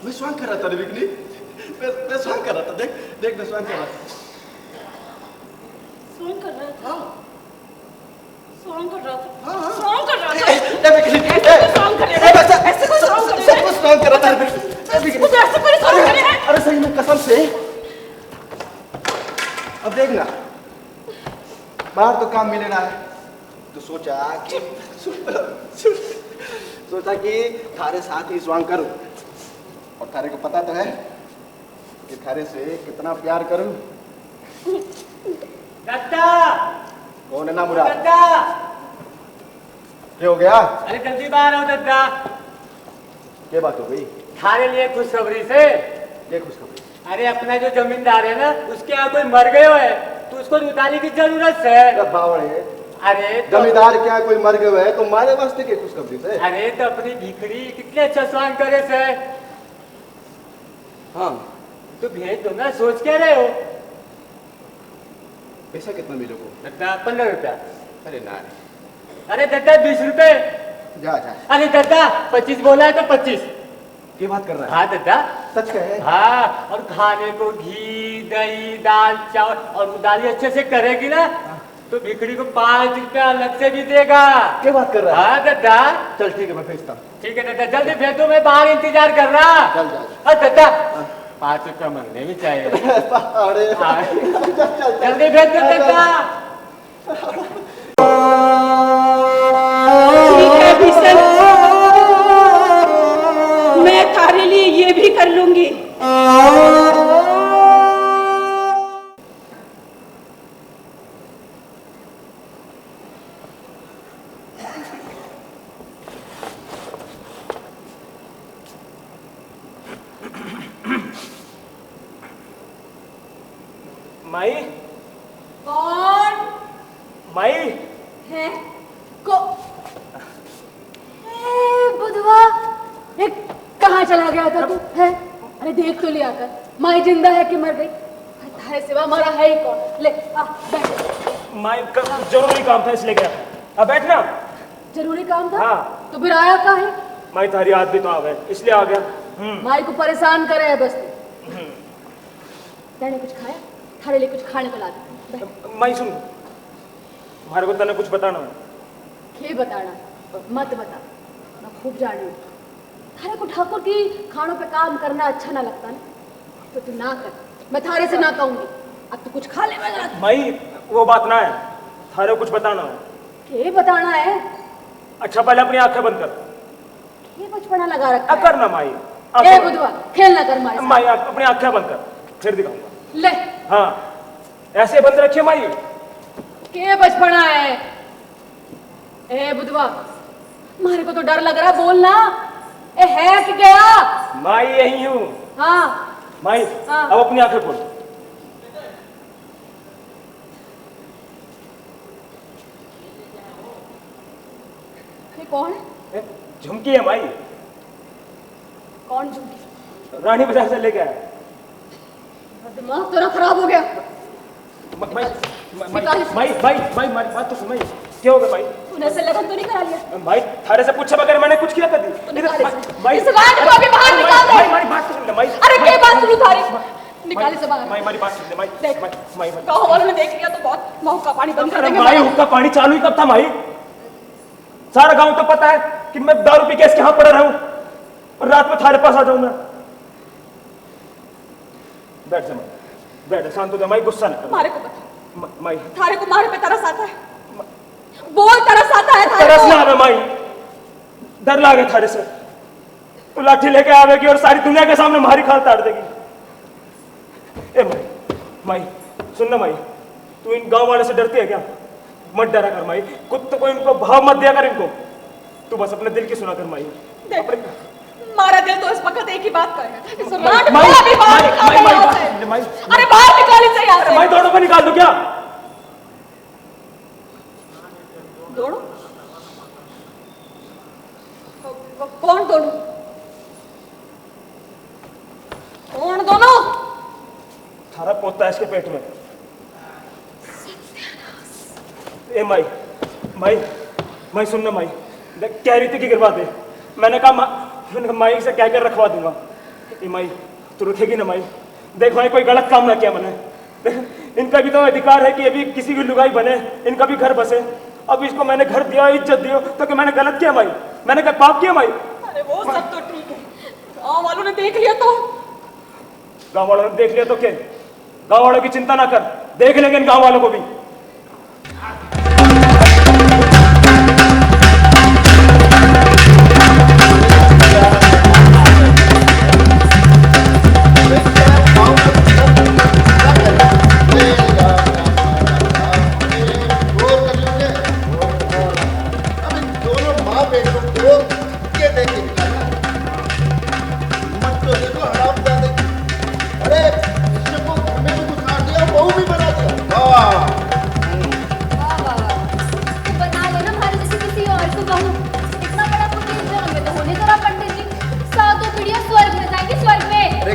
[SPEAKER 6] मैं स्वांग कर रहा था बिकनी, मैं स्वांग कर रहा था, देख मैं स्वांग कर रहा था।
[SPEAKER 3] स्वांग कर रहा था? स्वांग कर रहा था?
[SPEAKER 6] हाँ।
[SPEAKER 3] स्वांग कर रहा था?
[SPEAKER 6] ऐसे
[SPEAKER 3] स्वांग कर रहा था? ऐसे कोई स्वांग कर रहा है?
[SPEAKER 6] सब स्वांग कर रहा था।
[SPEAKER 3] मुझे ऐसे कोई स्वांग कर रहा है?
[SPEAKER 6] अरे सही में कसम से। अब देखना, बाहर तो काम मिले ना है, तो सोचा कि थारे साथ ही स्वांग करूं, और थारे को पता तो है कि थारे से कितना प्यार करूं।
[SPEAKER 4] दत्ता,
[SPEAKER 6] कौन है ना मुराद?
[SPEAKER 4] दत्ता,
[SPEAKER 6] क्या हो गया?
[SPEAKER 4] अरे जल्दी बाहर आओ दत्ता।
[SPEAKER 6] क्या बात हो गई?
[SPEAKER 4] थारे लिए खुशखबरी से।
[SPEAKER 6] ये खुशखबरी?
[SPEAKER 4] अरे अपना जो जमींदार है ना, उसके यहाँ कोई मर गए है, तो उसको निकालने की जरूरत है।
[SPEAKER 6] बावड़े,
[SPEAKER 4] अरे तो,
[SPEAKER 6] जमींदार क्या कोई मर गए है तो मारे वास्ते के खुशखबरी से?
[SPEAKER 4] अरे तो अपनी भिखड़ी कितने अच्छा स्वांग करे से।
[SPEAKER 6] हाँ,
[SPEAKER 4] तो भेज दो ना, सोच क्या रहे हो?
[SPEAKER 6] पैसा कितना मिले को?
[SPEAKER 4] दत्ता 15 रुपया।
[SPEAKER 6] अरे ना,
[SPEAKER 4] अरे दत्ता 20 रुपए।
[SPEAKER 6] जा जा।
[SPEAKER 4] अरे दत्ता 25 बोला है तो 25।
[SPEAKER 6] क्या बात कर रहा है?
[SPEAKER 4] हाँ दत्ता,
[SPEAKER 6] सच कहे?
[SPEAKER 4] हाँ, और खाने को घी दही दाल चावल, और दाल अच्छे से करेगी ना तो भिखड़ी को 5 रुपया अलग से भी देगा।
[SPEAKER 6] क्या बात कर रहा है?
[SPEAKER 4] हाँ दत्ता।
[SPEAKER 6] चल ठीक है, मैं भेजता हूँ।
[SPEAKER 4] ठीक है दत्ता, जल्दी भेज दो, मैं बाहर इंतजार कर रहा।
[SPEAKER 6] चल जा।
[SPEAKER 4] अरे दत्ता 5 रुपया मांगने भी चाहिए।
[SPEAKER 6] अरे
[SPEAKER 4] हाँ।
[SPEAKER 6] चल
[SPEAKER 4] जल्दी भेज दो दत्ता।
[SPEAKER 3] ठीक है भीषण, मैं थारे लिए ये भी कर लूंगी।
[SPEAKER 4] माई,
[SPEAKER 3] कौन
[SPEAKER 4] माई,
[SPEAKER 3] है को?
[SPEAKER 1] बुधवा, ये कहाँ चला गया था तू? है? अरे देख तो लिया कर, माई जिंदा है कि मर गई? तारे सिवा हमारा है ही कौन? ले आ बैठ।
[SPEAKER 4] माई जरूरी काम था इसलिए गया। अब बैठना।
[SPEAKER 1] जरूरी काम था?
[SPEAKER 4] हाँ।
[SPEAKER 1] तो फिर आया का है?
[SPEAKER 4] माई तारी आदमी तो आ गए इसलिए आ गया।
[SPEAKER 1] माई को परेशान करे है बस तू। तेने कुछ खाया? थारे लिए कुछ खाने को ला दे।
[SPEAKER 4] माई सुन, हमारे को तने कुछ बताना है।
[SPEAKER 1] क्या बताना? मत बता, मैं खूब जान रही हूँ। थारे को ठाकुर की खानों पे काम करना अच्छा ना लगता ना, तो तू ना कर, मैं थारे से ना कहूंगी। अब तू कुछ खा ले।
[SPEAKER 4] माई वो बात ना है, थारे को कुछ बताना है।
[SPEAKER 1] क्या बताना है?
[SPEAKER 4] अच्छा पहले अपनी आंखें बंद कर।
[SPEAKER 1] ये बचपना लगा रखा है।
[SPEAKER 4] करना माई
[SPEAKER 1] ए बुधवा खेलना कर मारे
[SPEAKER 4] माई अपनी आंखें बंद कर फिर दिखाऊंगा।
[SPEAKER 1] ले
[SPEAKER 4] हाँ ऐसे बंद रखिए माई।
[SPEAKER 1] के बचपना है। ए बुधवा मारे को तो डर लग रहा, बोलना ए है कि गया।
[SPEAKER 4] माई यही हूँ।
[SPEAKER 1] हाँ
[SPEAKER 4] माई
[SPEAKER 1] हाँ।
[SPEAKER 4] अब अपनी आंखें खोल।
[SPEAKER 1] ये कौन है।
[SPEAKER 4] झुमकी है माई।
[SPEAKER 1] कौन झुमकी।
[SPEAKER 4] रानी बाजार से लेके आया।
[SPEAKER 1] दिमाग तेरा खराब हो गया।
[SPEAKER 4] माई मारी बात तो सुन माई। क्या हो गया भाई।
[SPEAKER 1] तूने ऐसे लगन तो नहीं करा लिया।
[SPEAKER 4] भाई थारे से पूछे बगैर मैंने कुछ किया कभी।
[SPEAKER 1] इस गांड को अभी बाहर निकाल दे।
[SPEAKER 4] मारी बात तो सुन ले माई।
[SPEAKER 1] अरे क्या बात सुनी थारी। निकाल इसे बाहर।
[SPEAKER 4] माई बात सुन ले माई।
[SPEAKER 1] देख
[SPEAKER 4] माई
[SPEAKER 1] गाँव वालों ने देख लिया तो बहुत हुक्का पानी बंद कर देंगे।
[SPEAKER 4] माई हुक्का पानी चालू ही कब था माई। सारा गांव तो पता है कि मैं दारू पी के इसके यहाँ पड़ा रहूं और रात में थारे पास आ जाऊं मैं। बैठ जा माई बैठ शांत हो जा माई। गुस्सा न
[SPEAKER 1] मारे को बता
[SPEAKER 4] माई।
[SPEAKER 1] थारे को मारे पे तरस आता है। बोल तरस आता है थारे
[SPEAKER 4] तरस
[SPEAKER 1] को।
[SPEAKER 4] ना आवे माई। डर लागे थारे से। तू लाठी लेके आवेगी और सारी दुनिया के सामने मारी खाल ताड़ देगी। ए माई सुन ना माई। तू इन गांव वाले से डरती है क्या। मत डरा कर माई। कुत्ते को इनको भाव मत दिया कर इनको। तू बस अपने दिल की सुना कर माई।
[SPEAKER 1] मारा दिल तो इस वक्त एक ही बात करेगा। इस रात को
[SPEAKER 4] माई
[SPEAKER 1] अभी बाहर निकाल दे यहाँ से।
[SPEAKER 4] माई
[SPEAKER 1] अरे बाहर निकाल इसे यहाँ से।
[SPEAKER 4] माई दोनों को निकाल दो क्या।
[SPEAKER 1] दोनों कौन दोनों। कौन दोनों।
[SPEAKER 4] थारा पोता है इसके पेट में। ए माई सुनना माई। कह रही थी कि गिरवा दे। मैंने कहा माई से कह कर रखवा दूंगा। ए माई तू रुकेगी ना माई। देख माई कोई गलत काम ना किया मैंने। इनका भी तो अधिकार है कि ये भी किसी की लुगाई बने इनका भी घर बसे। अब इसको मैंने घर दिया इज्जत दियो तो कि मैंने गलत किया माई। मैंने क्या पाप किया माई।
[SPEAKER 1] अरे वो सब तो ठीक है। गाँव वालों ने देख लिया तो।
[SPEAKER 4] गाँव वालों ने देख लिया तो क्या। गाँव वालों की चिंता ना कर देख लेंगे इन गाँव वालों को भी।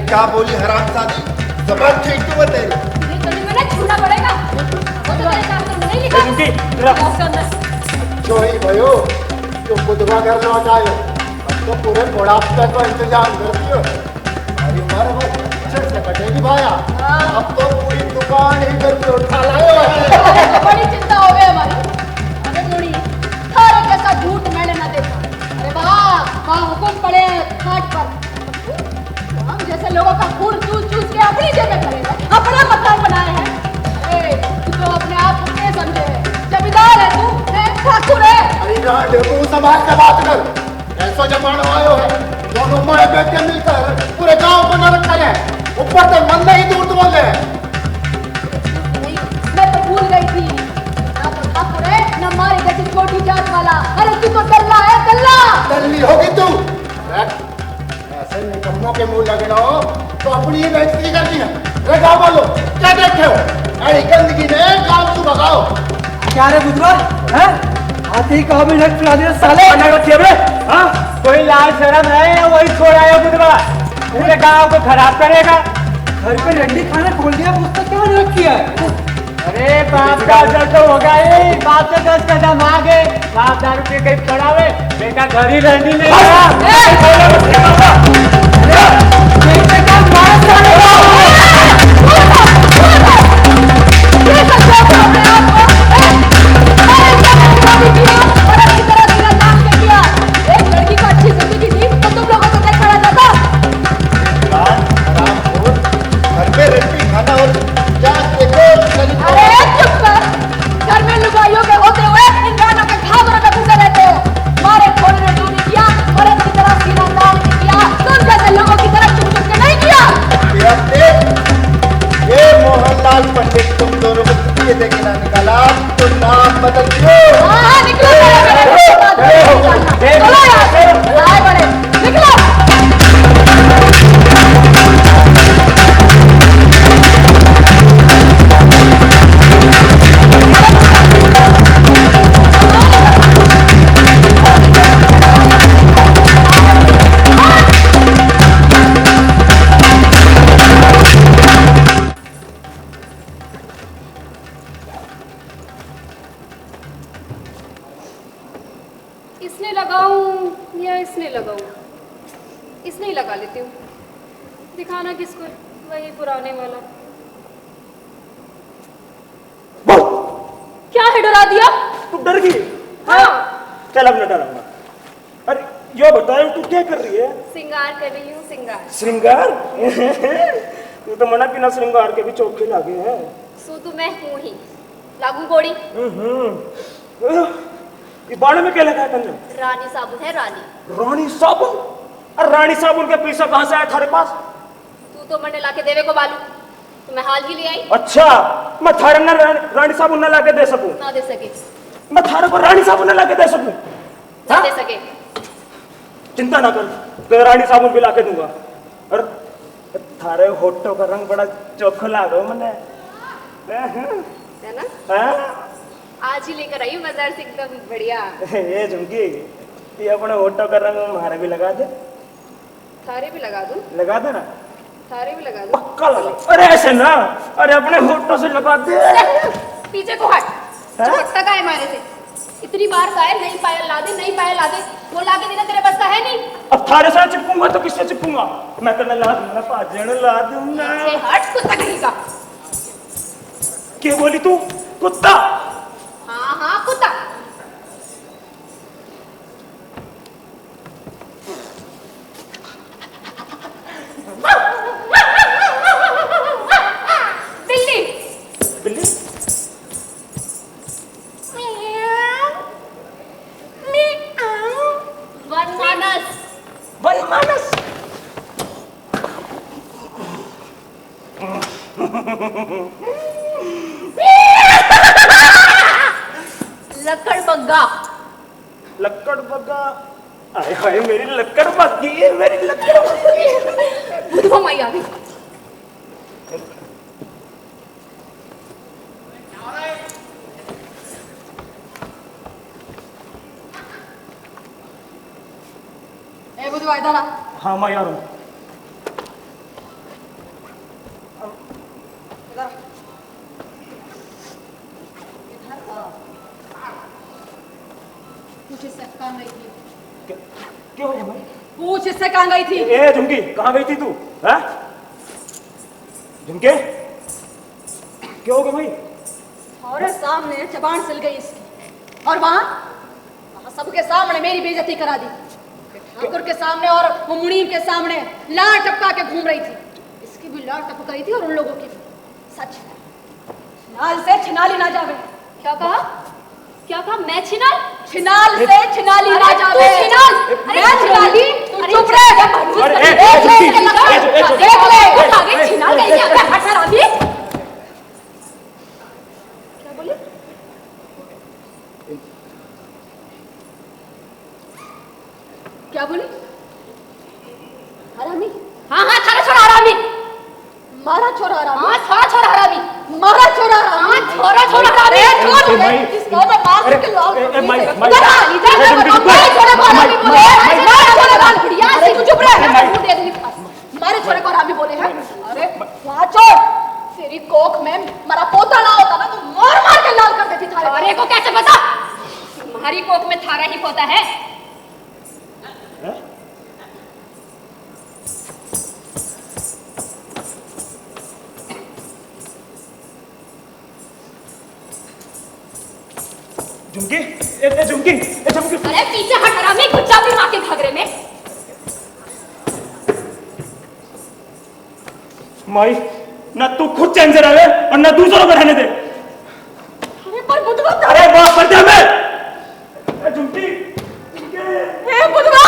[SPEAKER 6] क्या बोली हरामजादी। जबान ठीक क्यों है तेरी।
[SPEAKER 1] मैंने छूना पड़ेगा। वो तो तेरे शास्त्र में नहीं लिखा।
[SPEAKER 6] जो ही भयो जो बुधवा घर लौट आयो अब तो पूरे बुढ़ापे का इंतजाम करती हो। अरे मारे वो अच्छे से कटेगी भाया। अब तो पूरी दुकान ही घर पे उठा लायो है।
[SPEAKER 1] बड़ी चिंता हो गई हमारी। अरे मुड़ी थारे जैसा झूठ मैंने ना देखा। अरे वाह हुकुम पड़े खाट पर हम जैसे लोगों का खून चूस के अपनी जेब में करेगा। अपना मकान बनाए हैं। तू तो अपने आप को क्या समझे। जमींदार है तू ठाकुर है।
[SPEAKER 6] अरे ना देखो समाज का बात कर। ऐसा जमाना आयो है दोनों माए बेटे मिलकर पूरे गांव को न रखा है। ऊपर से मन नहीं दूर तो बोले।
[SPEAKER 1] मैं तो भूल गई थी ना तो ठाकुर है ना मारी जैसी छोटी जात वाला। अरे तू तो दल्ला है दल्ला।
[SPEAKER 6] दल्ली होगी तू। ऐसे निकम्मों के मुंह लगना हो तो अपनी ही बेइज्जती करनी है। अरे गाँव वालों क्या देखे हो। अरे गंदगी ने गाँव से भगाओ।
[SPEAKER 5] क्या रे बुधवा हैं हाथी का मिनट चला दिया साले।
[SPEAKER 4] हाँ
[SPEAKER 5] कोई लाल शर्म है वही छोड़ आया बुधवा। पूरे गांव को खराब करेगा। घर पे रंडी खाना खोल दिया उसका क्या रख किया है। अरे बाप का दर्द तो होगा ही। बाप से 10 कदम आगे बाप दारू पी कहीं पड़ावे बेटा घर ही रंडी नहीं
[SPEAKER 1] एक लड़की को अच्छी जिंदगी दी तो तुम लोगों को क्या खड़ा जाता।
[SPEAKER 6] घर पे रंडी खाना और क्या देखो।
[SPEAKER 1] अरे चुप कर। घर में लुगाइयों के होते हुए इन गानों के घाघरों में घुसे रहते हो। मारे खोलने तू नहीं किया और अपनी तरह
[SPEAKER 6] दोनों को छुट्टी देके ना निकाला तो नाम बदल दियो।
[SPEAKER 1] हाँ, निकलो चलो यार, आए बड़े, निकलो।
[SPEAKER 3] इसने लगाऊं या इसने लगाऊं? इसने ही लगा लेती हूँ। दिखाना किसको? वही पुराने वाला। क्या है, डरा दिया?
[SPEAKER 4] तू डर गई?
[SPEAKER 3] हाँ।
[SPEAKER 4] चल अब न डराऊंगा। अरे यो बताओ तू क्या कर रही है?
[SPEAKER 3] श्रृंगार कर रही हूँ, श्रृंगार।
[SPEAKER 4] श्रृंगार? तू तो मना बिना श्रृंगार के भी चौके लागे हैं।
[SPEAKER 3] सो तो मैं हूँ ही। लागू गोड़ी।
[SPEAKER 4] ये बाड़े में क्या लगा है तुमने?
[SPEAKER 3] रानी साबुन है, रानी।
[SPEAKER 4] रानी साबुन? अरे रानी साबुन का पैसा कहाँ से आया थारे पास?
[SPEAKER 3] तू तो मने लाके देवे को बालू, तो मैं हाल ही ले आई।
[SPEAKER 4] अच्छा, मैं थारे ना रानी साबुन ना लाके दे सकूं?
[SPEAKER 3] ना दे सके।
[SPEAKER 4] मैं थारे को रानी साबुन ना लाके दे सकूं?
[SPEAKER 3] ना दे सके।
[SPEAKER 4] चिंता ना कर, तो रानी साबुन भी लाके दूंगा। और थारे होठों का रंग बड़ा चोखा लागो मने,
[SPEAKER 3] है ना?
[SPEAKER 4] हाँ?
[SPEAKER 3] आज ही लेकर आई हूँ बाजार से, एकदम बढ़िया।
[SPEAKER 4] ये झुमकी, ये अपने होठों का रंग हमारे भी लगा दे।
[SPEAKER 3] थारे भी लगा दूं?
[SPEAKER 4] लगा दे ना।
[SPEAKER 3] थारे भी लगा दूं?
[SPEAKER 4] पक्का लगा। अरे ऐसे ना, अरे अपने होठों से लगा दे।
[SPEAKER 3] पीछे को हट। हटता का है मारे से? इतनी बार कहा है नहीं पायल ला दे, नहीं पायल ला दे। वो ला के देना तेरे बस का है नहीं।
[SPEAKER 4] अब थारे से चिपकूंगा तो किससे चिपकूंगा? मैं तो ला दूंगा, पाजन ला दूंगा।
[SPEAKER 3] हट, कुत्ता कहीं का।
[SPEAKER 4] क्या बोली तू? कुत्ता?
[SPEAKER 3] हाँ हाँ, कुत्ता। बिल्ली।
[SPEAKER 4] बिल्ली?
[SPEAKER 3] वनमानस।
[SPEAKER 4] वनमानस?
[SPEAKER 3] लक्कड़ बग्गा।
[SPEAKER 4] लक्कड़ बग्गा? अरे हाय मेरी लक्कड़ बग्गी है, मेरी लक्कड़ बग्गी।
[SPEAKER 3] बुधवा माई आ गई।
[SPEAKER 1] ए बुधवा इधर आ।
[SPEAKER 4] हाँ मैं यार हूँ।
[SPEAKER 1] इधर। पूछ इससे कहाँ गई थी?
[SPEAKER 4] क्यों है भाई?
[SPEAKER 1] पूछ इससे कहाँ गई थी?
[SPEAKER 4] ए झुमकी, कहाँ गई थी तू? हाँ? झुमके? क्या हो गया भाई?
[SPEAKER 1] और सामने जबान सिल गई इसकी, और वहां सबके सामने मेरी बेइज्जती करा दी। ठाकुर के सामने और वो मुनीम के सामने लार टपका के घूम रही थी। इसकी भी लार टपक रही थी और उन लोगों की भी। सच है, छिनाल से छिनाली ना जावे।
[SPEAKER 3] क्या कहा? क्या कहा? मैं छिनाल?
[SPEAKER 1] छिनाल से छिनाली ना जावे।
[SPEAKER 3] तू छिनाल?
[SPEAKER 1] मैं छिनाली? तू चुप रह।
[SPEAKER 3] देख ले, आ गई छिनाल कहीं क्या? हट हरामी। क्या बोली?
[SPEAKER 1] क्या बोली? हरामी?
[SPEAKER 3] हाँ हाँ, थारा छोरा हरामी।
[SPEAKER 1] मारा छोरा हरामी?
[SPEAKER 3] हाँ, छोरा छोरा हरामी।
[SPEAKER 1] मारा छोरा हरामी?
[SPEAKER 3] हाँ, छोरा छोरा हरामी।
[SPEAKER 1] छोड़
[SPEAKER 4] भाई।
[SPEAKER 1] इसको मैं मार के लाल
[SPEAKER 4] ए, माई,
[SPEAKER 1] इधर
[SPEAKER 4] माई।
[SPEAKER 1] आ, इधर
[SPEAKER 4] ए,
[SPEAKER 1] आ,
[SPEAKER 4] झुमकी,
[SPEAKER 1] मारे
[SPEAKER 4] झुमकी।
[SPEAKER 1] छोरे को हरामी बोले हैं। मारे छोरे को बुढ़िया
[SPEAKER 3] अरे
[SPEAKER 1] तू चुप रह।
[SPEAKER 4] माई।
[SPEAKER 1] मुंह दे दूंगी पास। मारे छोरे को हरामी बोले हैं। अरे वहाँ छोड़, तेरी कोख में मेरा पोता ना होता ना तो मार मार के लाल कर देती थारे।
[SPEAKER 3] अरे को कैसे पता? तुम्हारी कोख में थारा ही पोता है।
[SPEAKER 4] झुमकी, झुमकी, झुमकी।
[SPEAKER 3] अरे पीछे हट हरामी, गुच्चा भी माँ के घाघरे में।
[SPEAKER 4] माई, ना तू खुद चैन से रहे और ना दूसरों को रहने दे।
[SPEAKER 1] अरे पर बुधवा,
[SPEAKER 4] अरे बाप पर जा मैं। झुमकी,
[SPEAKER 1] ए बुधवा,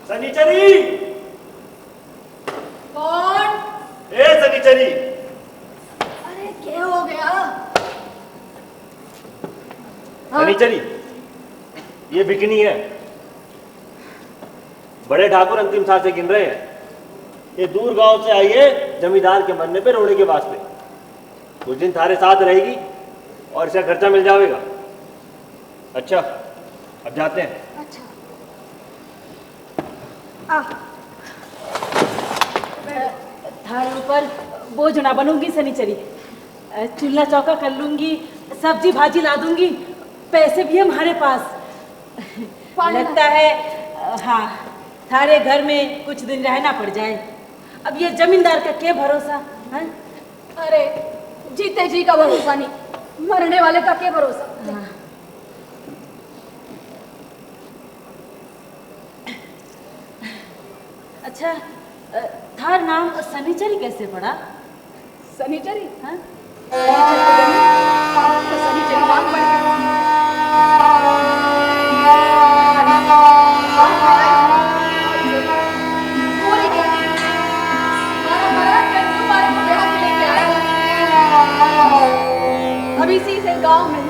[SPEAKER 4] सनीचरी,
[SPEAKER 1] कौन?
[SPEAKER 4] ए सनीचरी,
[SPEAKER 1] अरे क्या हो गया?
[SPEAKER 4] सनीचरी, ये बिकनी है। बड़े ठाकुर अंतिम सांसें गिन रहे हैं। ये दूर गांव से आई है जमींदार के मरने पे रोने के वास्ते। कुछ दिन थारे साथ रहेगी और इसका खर्चा मिल जाएगा। अच्छा, अब जाते हैं।
[SPEAKER 1] अच्छा।
[SPEAKER 3] थारे ऊपर बोझ ना बनूंगी सनीचरी। चूल्हा चौका कर लूंगी, सब्जी भाजी ला दूंगी, पैसे भी हमारे पास। लगता है हाँ, थारे घर में कुछ दिन रहना पड़ जाए। अब ये जमींदार का क्या भरोसा है?
[SPEAKER 1] अरे जीते जी का भरोसा नहीं, मरने वाले का क्या भरोसा?
[SPEAKER 3] हाँ। अच्छा, थार नाम सनीचरी कैसे पड़ा?
[SPEAKER 1] सनीचरी?
[SPEAKER 3] हाँ?
[SPEAKER 1] तो सनीचरी नाम पड़ गया। बोले क्या? हमारा गंजू मारे को ब्याह के लेके आया। अब इसी से गांव में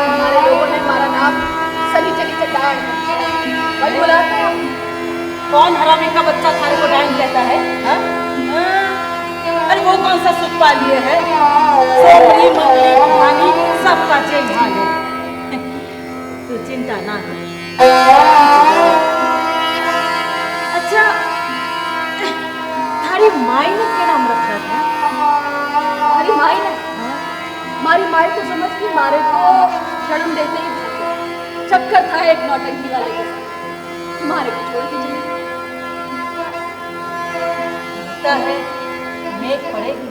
[SPEAKER 1] हमारे लोगों ने हमारा नाम सनीचरी से डाल दिया। वही बोला
[SPEAKER 3] कौन हरामी का बच्चा थारे को डांट कहता है? हाँ? अरे वो कौन सा सुख पा लिए है? सोमरी मंगली भानी सबका जेल हाल है। तू चिंता ना कर। अच्छा, थारी माई ने क्या नाम रखा था?
[SPEAKER 1] हमारी माई ने, हमारी माई तो समझ की मारे को जन्म देते ही चक्कर था एक नौटंकी वाले के साथ, मारे को छोड़ के चली।
[SPEAKER 3] लगता है मेघ पड़ेगी।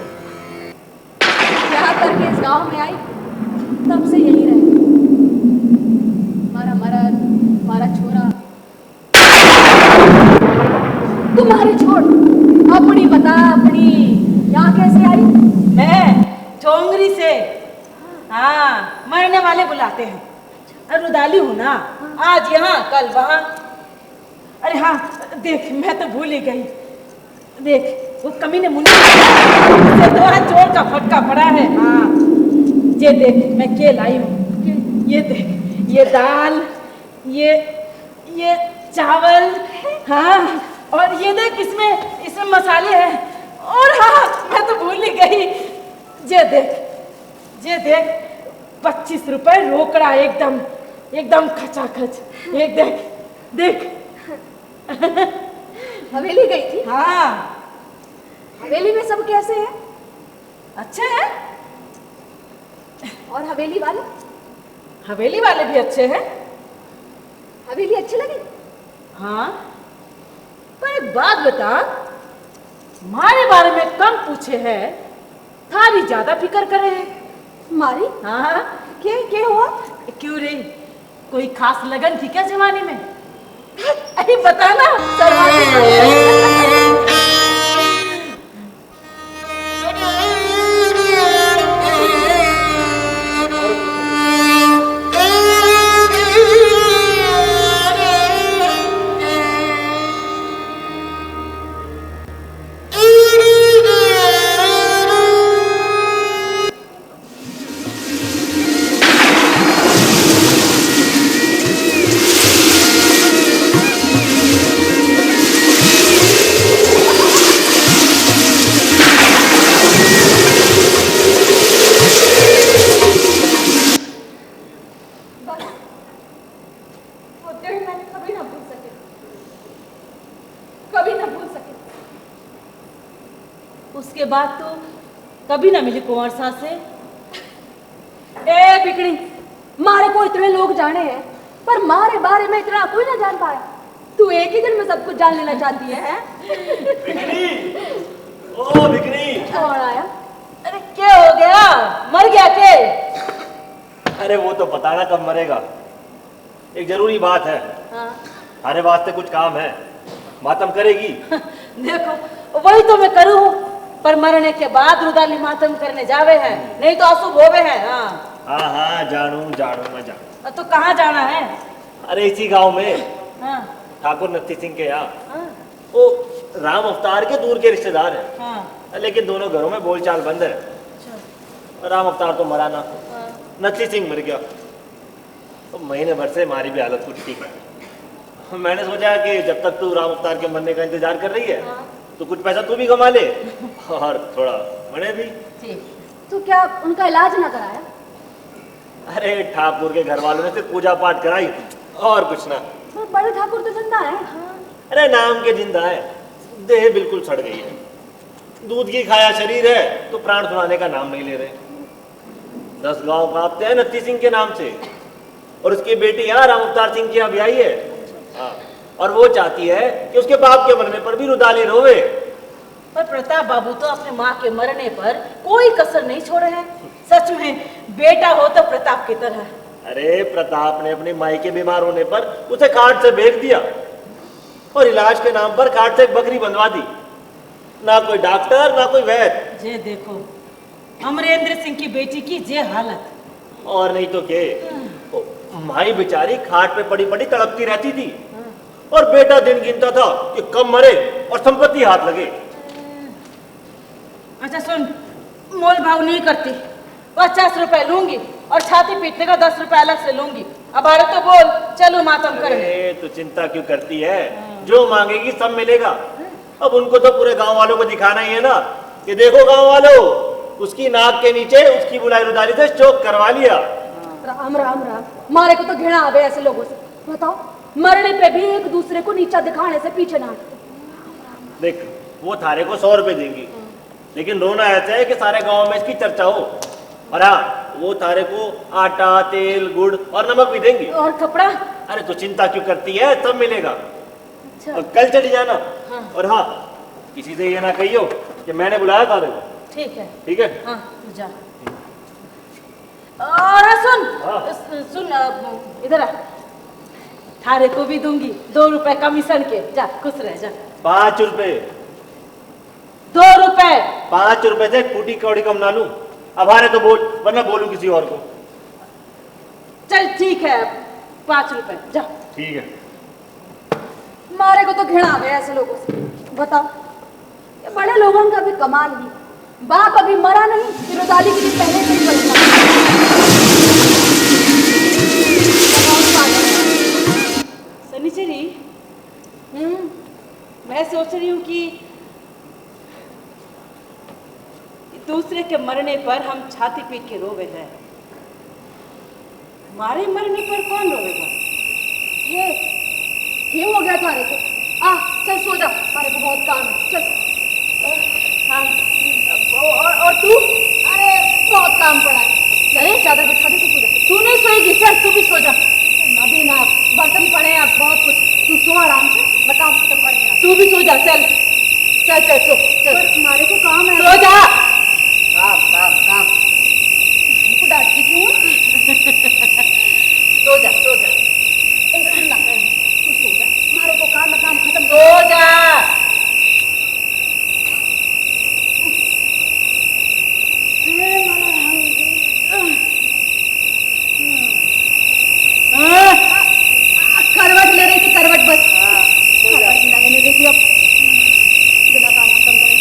[SPEAKER 1] यहाँ करके इस गांव में आई तब से यही रहे। हमारा मरद, हमारा छोरा। तुम्हारी छोड़, अपनी बता, अपनी यहाँ कैसे आई?
[SPEAKER 3] मैं चोंगरी से। हाँ, मरने वाले बुलाते हैं। रुदाली हूँ ना, आज यहाँ कल वहाँ। अरे हाँ, देख मैं तो भूल ही गई। देख वो कमीने मुन्नी से तो आज चोर का फटका पड़ा है। हाँ, ये देख मैं क्या लाई हूँ। ये देख, ये दाल, ये चावल, हाँ, और ये देख इसमें मसाले हैं। और हाँ, मैं तो भूल ही गई। ये देख 25 रुपए रोकड़ा, एकदम खचाखच। एक देख।
[SPEAKER 1] हवेली गई थी?
[SPEAKER 3] हाँ।
[SPEAKER 1] हवेली में सब कैसे हैं?
[SPEAKER 3] अच्छे हैं।
[SPEAKER 1] और हवेली वाले?
[SPEAKER 3] हवेली वाले भी अच्छे हैं।
[SPEAKER 1] हवेली अच्छी लगी?
[SPEAKER 3] हाँ, पर एक बात बता, हमारे बारे में कम पूछे हैं, थारी ज्यादा फिक्र करे हैं।
[SPEAKER 1] मारी?
[SPEAKER 3] हाँ।
[SPEAKER 1] क्या हुआ?
[SPEAKER 3] क्यों रे, कोई खास लगन थी क्या जवानी में? अरे बताना। उसके बाद तो कभी ना मिली कुंवर सास से।
[SPEAKER 1] ए बिकनी, मारे को इतने लोग जाने हैं पर मारे बारे में इतना कोई ना जान पाया। तू एक ही दिन में सब कुछ जान लेना चाहती है?
[SPEAKER 4] बिकनी, ओ बिकनी।
[SPEAKER 1] कौन आया?
[SPEAKER 3] अरे क्या हो गया, मर गया के?
[SPEAKER 4] अरे वो तो बताना कब मरेगा। एक जरूरी बात है।
[SPEAKER 1] हाँ।
[SPEAKER 4] हमारे वास्ते कुछ काम है।
[SPEAKER 9] मातम करेगी?
[SPEAKER 3] देखो वही तो मैं करूँ, पर मरने के बाद रुदाली मातम करने जावे हैं, नहीं तो अशुभ होवे हैं। हाँ
[SPEAKER 9] हाँ हाँ, जानू जानू मैं जानू।
[SPEAKER 3] तो कहाँ जाना है?
[SPEAKER 9] अरे इसी गांव में
[SPEAKER 3] हाँ
[SPEAKER 9] ठाकुर नत्थी सिंह के यहाँ।
[SPEAKER 3] हाँ
[SPEAKER 9] वो राम अवतार के दूर के रिश्तेदार हैं,
[SPEAKER 3] हाँ
[SPEAKER 9] लेकिन दोनों घरों में बोलचाल बंद है।
[SPEAKER 3] अच्छा
[SPEAKER 9] राम अवतार तो मरा ना,
[SPEAKER 3] हाँ।
[SPEAKER 9] नत्थी सिंह मर गया। तो महीने भर से हमारी भी हालत कुछ ठीक है। मैंने सोचा कि जब तक तू राम अवतार के मरने का इंतजार कर रही है, तो कुछ पैसा तू भी कमा ले और थोड़ा मरे भी।
[SPEAKER 3] ठीक।
[SPEAKER 1] तो क्या उनका इलाज ना कराया?
[SPEAKER 9] अरे ठाकुर के घर वालों ने सिर्फ पूजा पाठ कराई और कुछ ना।
[SPEAKER 1] तो बड़े ठाकुर तो जिंदा है। हाँ।
[SPEAKER 9] अरे नाम के जिंदा है, देह बिल्कुल सड़ गई है। दूध की खाया शरीर है तो प्राण सुनाने का नाम नहीं ले रहे। 10 गांव कांपते हैं नत्थी सिंह के नाम से, और उसकी बेटी यहाँ राम अवतार सिंह की यहाँ ब्याही है। हाँ, और वो चाहती है कि उसके बाप के मरने पर भी रुदाली रोवे।
[SPEAKER 3] पर प्रताप बाबू तो अपने माँ के मरने पर कोई कसर नहीं छोड़े हैं। सच में बेटा हो तो प्रताप की तरह।
[SPEAKER 9] अरे प्रताप ने अपनी माई के बीमार होने पर उसे कार्ड से भेज दिया, और इलाज के नाम पर कार्ड से एक बकरी बंधवा दी। ना कोई डॉक्टर ना कोई वैद्य।
[SPEAKER 3] जे देखो अमरेंद्र सिंह की बेटी की जे हालत।
[SPEAKER 9] और नहीं तो के, माई बेचारी खाट पे पड़ी पड़ी तड़पती रहती थी, और बेटा दिन गिनता था कि कब मरे और संपत्ति हाथ लगे।
[SPEAKER 3] अच्छा सुन, मोल भाव नहीं करती, 50 रुपए लूंगी और छाती पीटने का 10 रुपए अलग से लूंगी। अब अरे तो बोल, चलो मातम कर।
[SPEAKER 9] तो चिंता क्यों करती है, जो मांगेगी सब मिलेगा। अब उनको तो पूरे गांव वालों को दिखाना ही है ना कि देखो गांव वालों, उसकी नाक के नीचे उसकी बुलाई रुदाली से चोक करवा लिया।
[SPEAKER 1] राम राम राम, मारे को तो घृणा आवे ऐसे लोगों से। बताओ, मरने पे भी एक दूसरे को नीचा दिखाने से पीछे ना हटते।
[SPEAKER 9] देख, वो थारे को 100 रुपए देंगी, लेकिन रोना ऐसा है कि सारे गांव में इसकी चर्चा हो। और हाँ, वो थारे को आटा, तेल, गुड़ और नमक भी देंगी।
[SPEAKER 1] और कपड़ा?
[SPEAKER 9] अरे तो चिंता क्यों करती है, सब मिलेगा।
[SPEAKER 1] अच्छा।
[SPEAKER 9] और कल चली जाना।
[SPEAKER 3] हाँ।
[SPEAKER 9] और हाँ, किसी से ये ना कहियो कि मैंने बुलाया थारे को।
[SPEAKER 3] ठीक है।
[SPEAKER 9] ठीक है?
[SPEAKER 3] हाँ तू जा। और सुन,
[SPEAKER 9] हाँ।
[SPEAKER 3] सुन इधर आ, थारे को भी दूंगी 2 रुपए कमीशन के। जा खुश रह जा।
[SPEAKER 9] 5 रुपए।
[SPEAKER 3] 2 रुपए।
[SPEAKER 9] 5 रुपए से फूटी कौड़ी कम ना लूं। अब हारे तो बोल, वरना बोलूं किसी और को।
[SPEAKER 3] चल ठीक है, 5 रुपए जा।
[SPEAKER 9] ठीक है।
[SPEAKER 1] मारे को तो घृणा आवे ऐसे लोगों से। बताओ, ये बड़े लोगों का भी कमाल ही। बाप अभी मरा नहीं कि रुदाली के लिए पहले से ही परेशान।
[SPEAKER 3] सनीचरी, मैं सोच रही हूँ कि दूसरे के मरने पर हम छाती पीट के रोवे हैं, हमारे मरने पर कौन रोवेगा?
[SPEAKER 1] ये हो गया थारे को। चल सो जा, थारे को बहुत काम है। चल।
[SPEAKER 3] हाँ, और तू?
[SPEAKER 1] अरे बहुत काम पड़ा है। चले चादर बिछा दे, तू सो जा।
[SPEAKER 3] तू नहीं सोएगी? चल तू भी सो जा।
[SPEAKER 1] अभी ना, बर्तन पड़े हैं अब बहुत कुछ। तू सो आराम से, मैं काम खत्म कर दिया।
[SPEAKER 3] तू भी सो जा। चल चल चल सो चल।
[SPEAKER 1] पर हमारे को काम है।
[SPEAKER 3] सो जा।
[SPEAKER 1] काम काम काम। हमको डांटती क्यों?
[SPEAKER 3] सो जा सो जा।
[SPEAKER 1] सुन ना, तू सो जा, हमारे को काम है, काम खत्म।
[SPEAKER 3] सो जा।
[SPEAKER 1] करवट ले रही थी, करवट बस। करवट भी लगने देती अब, बिना काम खत्म करे।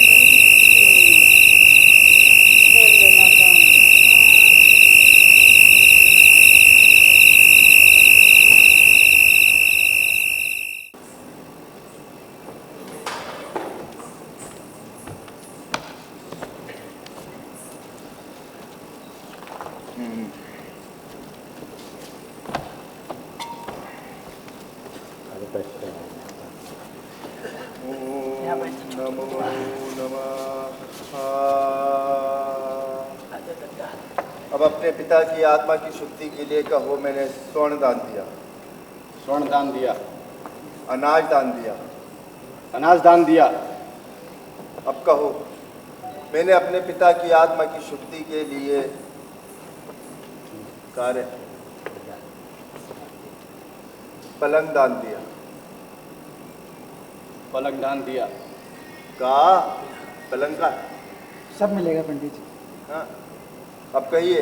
[SPEAKER 6] अब अपने पिता की आत्मा की शुद्धि के लिए कहो, मैंने स्वर्ण दान दिया।
[SPEAKER 7] स्वर्ण दान दिया,
[SPEAKER 6] अनाज दान दिया।
[SPEAKER 7] अनाज दान दिया।
[SPEAKER 6] अब कहो, मैंने अपने पिता की आत्मा की शुद्धि के लिए कार्य पलंग दान दिया।
[SPEAKER 7] पलंग दान दिया।
[SPEAKER 6] का पलंग का
[SPEAKER 5] सब मिलेगा पंडित जी।
[SPEAKER 6] हाँ। अब कहिए,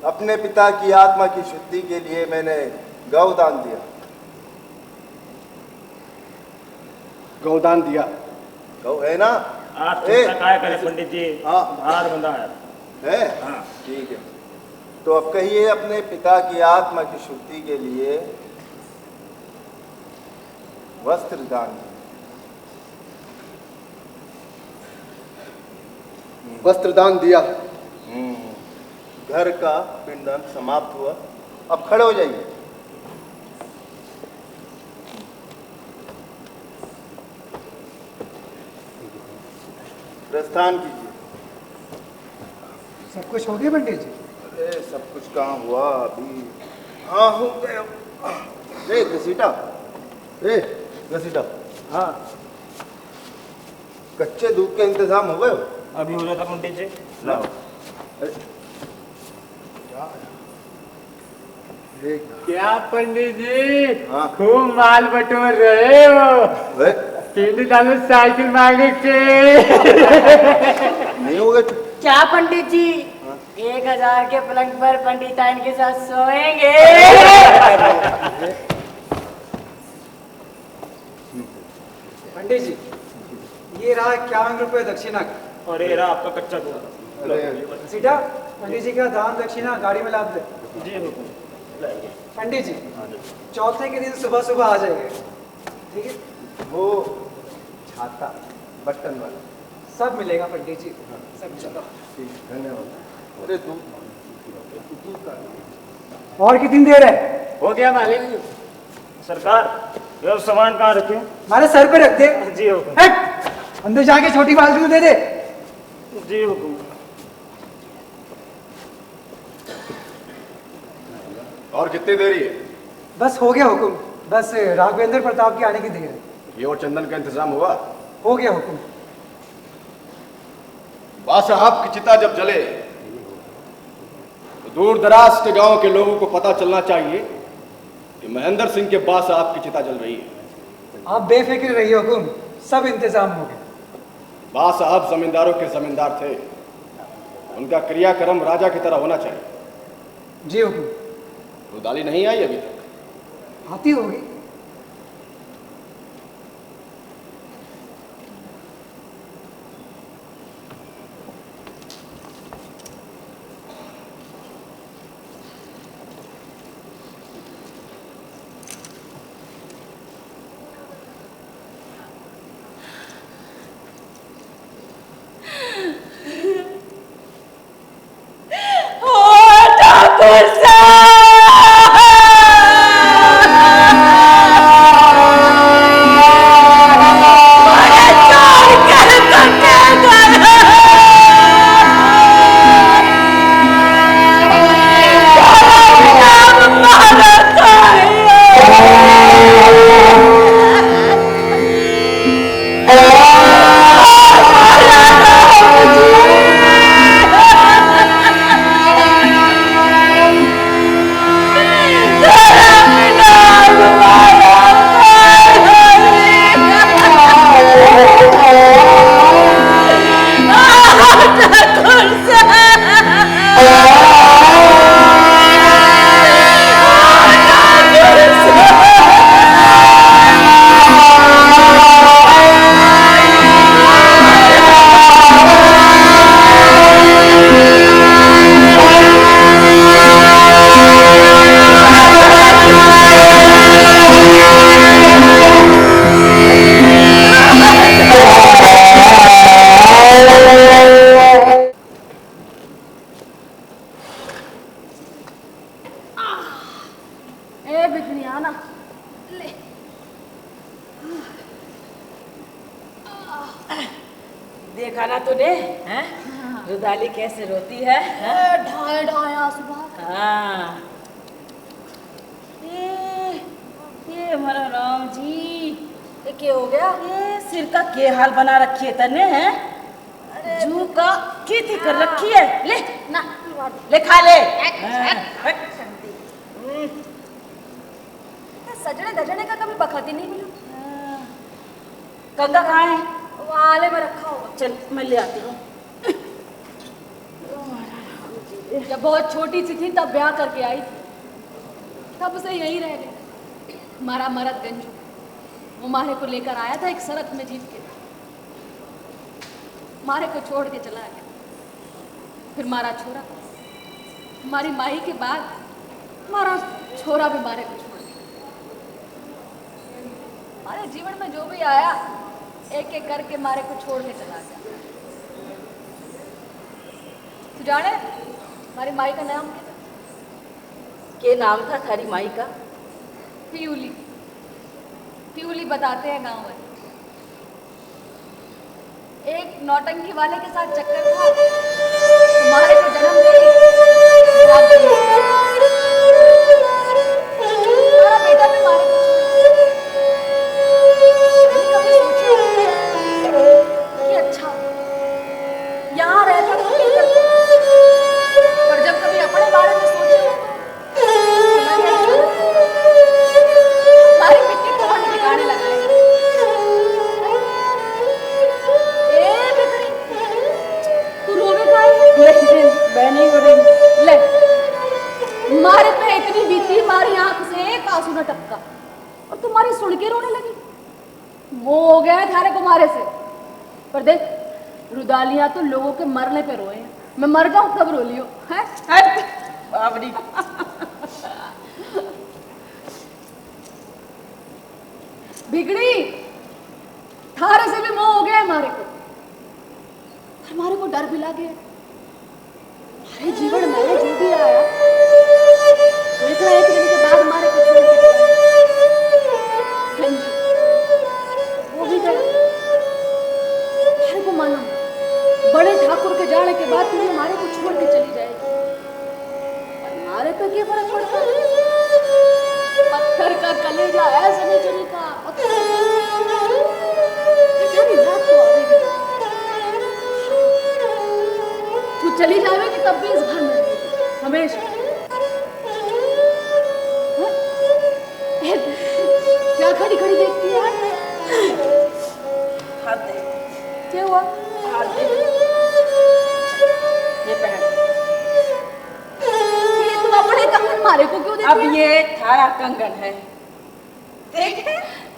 [SPEAKER 6] अपने पिता की आत्मा की शुद्धि के लिए मैंने गौदान दिया।
[SPEAKER 7] गौदान दिया।
[SPEAKER 6] गौ है ना?
[SPEAKER 4] आप
[SPEAKER 6] ए,
[SPEAKER 4] चिंता काय करें पंडित जी,
[SPEAKER 6] हाँ।
[SPEAKER 4] भार बंधा है।
[SPEAKER 6] है?
[SPEAKER 4] हाँ।
[SPEAKER 6] ठीक है। तो अब कहिए, अपने पिता की आत्मा की शुद्धि के लिए वस्त्र दान।
[SPEAKER 7] वस्त्र दान दिया।
[SPEAKER 6] घर का पिंडदान समाप्त हुआ। अब खड़े हो जाइए। प्रस्थान कीजिए।
[SPEAKER 5] सब कुछ हो गया पंडित जी?
[SPEAKER 6] अरे सब कुछ कहाँ हुआ अभी? हाँ हो गया। रे घसीटा, रे घसीटा।
[SPEAKER 4] हाँ,
[SPEAKER 6] कच्चे दूध के इंतजाम हो गए?
[SPEAKER 4] अभी हो जाता पंडित जी।
[SPEAKER 6] लाओ।
[SPEAKER 5] क्या पंडित जी,
[SPEAKER 6] हाँ।
[SPEAKER 5] खूब माल बटोर रहे हो।
[SPEAKER 6] वे,
[SPEAKER 5] पिंडदान में साइकिल मांगे के।
[SPEAKER 6] नहीं हो गए?
[SPEAKER 10] क्या पंडित जी, 1000 के पलंग पर पंडिताइन के साथ सोएंगे?
[SPEAKER 5] पंडित जी, ये रहा 51 रुपए दक्षिणा का।
[SPEAKER 4] और ये रहा आपका कच्चा दूध।
[SPEAKER 6] अरे
[SPEAKER 5] सीधा पंडित जी का दान दक्षिणा गाड़ी में लाद दे।
[SPEAKER 4] जी हुकुम।
[SPEAKER 5] पंडित जी, चौथे के दिन सुबह सुबह आ जाइए, ठीक है?
[SPEAKER 6] वो छाता बटन वाला
[SPEAKER 5] सब मिलेगा पंडित जी, सब चलो।
[SPEAKER 6] ठीक, धन्यवाद। अरे तू
[SPEAKER 5] और कितनी देर है?
[SPEAKER 10] हो गया मालिक।
[SPEAKER 4] सरकार, ये सामान कहाँ रखे?
[SPEAKER 5] हमारे सर पे रख दे।
[SPEAKER 4] जी हुकुम।
[SPEAKER 5] हट! अंदर जाके छोटी बाल्टी को दे दे।
[SPEAKER 4] जी हुकुम।
[SPEAKER 7] और कितनी देरी है?
[SPEAKER 5] बस हो गया हुकुम, बस राघवेंद्र प्रताप के आने की देर है।
[SPEAKER 7] ये और चंदन का इंतजाम हुआ?
[SPEAKER 5] हो गया हुकुम।
[SPEAKER 7] बा साहब की चिता जब जले तो दूर दराज के गांव के लोगों को पता चलना चाहिए कि महेंद्र सिंह के बा साहब की चिता जल रही है।
[SPEAKER 5] आप बेफिक्र रहिए हुकुम, सब इंतजाम हो गया।
[SPEAKER 7] बा साहब जमींदारों के जमींदार थे, उनका क्रियाक्रम राजा की तरह होना चाहिए।
[SPEAKER 5] जी हुकुम।
[SPEAKER 7] रुदाली नहीं आई अभी तक?
[SPEAKER 5] आती होगी।
[SPEAKER 10] देखा ना तूने, हैं? रुदाली कैसे रोती है?
[SPEAKER 1] ढाई ढाई आंसू बहा।
[SPEAKER 10] हाँ। ये हमारा राम जी,
[SPEAKER 1] ये क्या हो गया?
[SPEAKER 10] ये सिर का के हाल बना रखी है तने, हैं? जू का खेती कर रखी है। ले
[SPEAKER 1] ना
[SPEAKER 10] ले खा ले।
[SPEAKER 1] सजने धजने का कभी बखत ही नहीं मिला।
[SPEAKER 10] गंगा कहाँ है?
[SPEAKER 1] वो आले में रखा होगा।
[SPEAKER 10] चल मैं ले आती हूँ।
[SPEAKER 1] जब बहुत छोटी सी थी तब ब्याह करके आई थी, तब उसे यहीं रह गई। हमारा मरद गंजू वो मारे को लेकर आया था एक शरत में जीत के, मारे को छोड़ के चला गया। फिर मारा छोरा, हमारी माई के बाद हमारा छोरा भी मारे को छोड़ गया। हमारे जीवन में जो भी आया एक एक करके मारे को छोड़ के चला गया। तू जाने हमारी माई का नाम क्या था?
[SPEAKER 10] के नाम था थारी माई का?
[SPEAKER 1] प्यूली। प्यूली बताते हैं गांव में। एक नौटंकी वाले के साथ चक्कर था, हमारे को जन्म दे हमारा बेटा भी मारे को कभी सोचा कि अच्छा यहाँ रहता तो क्या करता, पर जब कभी अपने बारे में सोचे हमारी मिट्टी को हम ठिकाने लगाए। तू रोवे का
[SPEAKER 10] मैं नहीं हो रही।
[SPEAKER 1] ले मारे पे इतनी बीती, हमारी आंख से एक आंसू न टपका और तुम्हारी सुन के रोने लगी। वो हो गया है थारे को मारे से, पर देख रुदालियां तो लोगों के मरने पे रोए हैं। मैं मर जाऊं तब रो लियो है।
[SPEAKER 10] बाबरी
[SPEAKER 1] बिगड़ी थारे से भी मोह हो गया है हमारे को, हमारे को डर भी लगे। हमारे जीवन में जो भी आया देखा एक दिन के बाद हमारे को छोड़ के चला गंजू, वो भी गया। हमारे को मालूम बड़े ठाकुर के जाने के बाद तुम्हें हमारे को छोड़ के चली जाएगी, हमारे पे क्या फर्क पड़ता है? पत्थर का कलेजा है शनिचरी का। तू चली जाएगी तब भी इस घर में रहेगी हमेशा। क्या खड़ी खड़ी देखती है?
[SPEAKER 10] हाथ दे।
[SPEAKER 1] क्या हुआ?
[SPEAKER 10] हाथ दे। ये पहन।
[SPEAKER 1] ये तुम अपने कंगन मारे को क्यों देती
[SPEAKER 10] अब
[SPEAKER 1] है?
[SPEAKER 10] ये थारा कंगन है, देख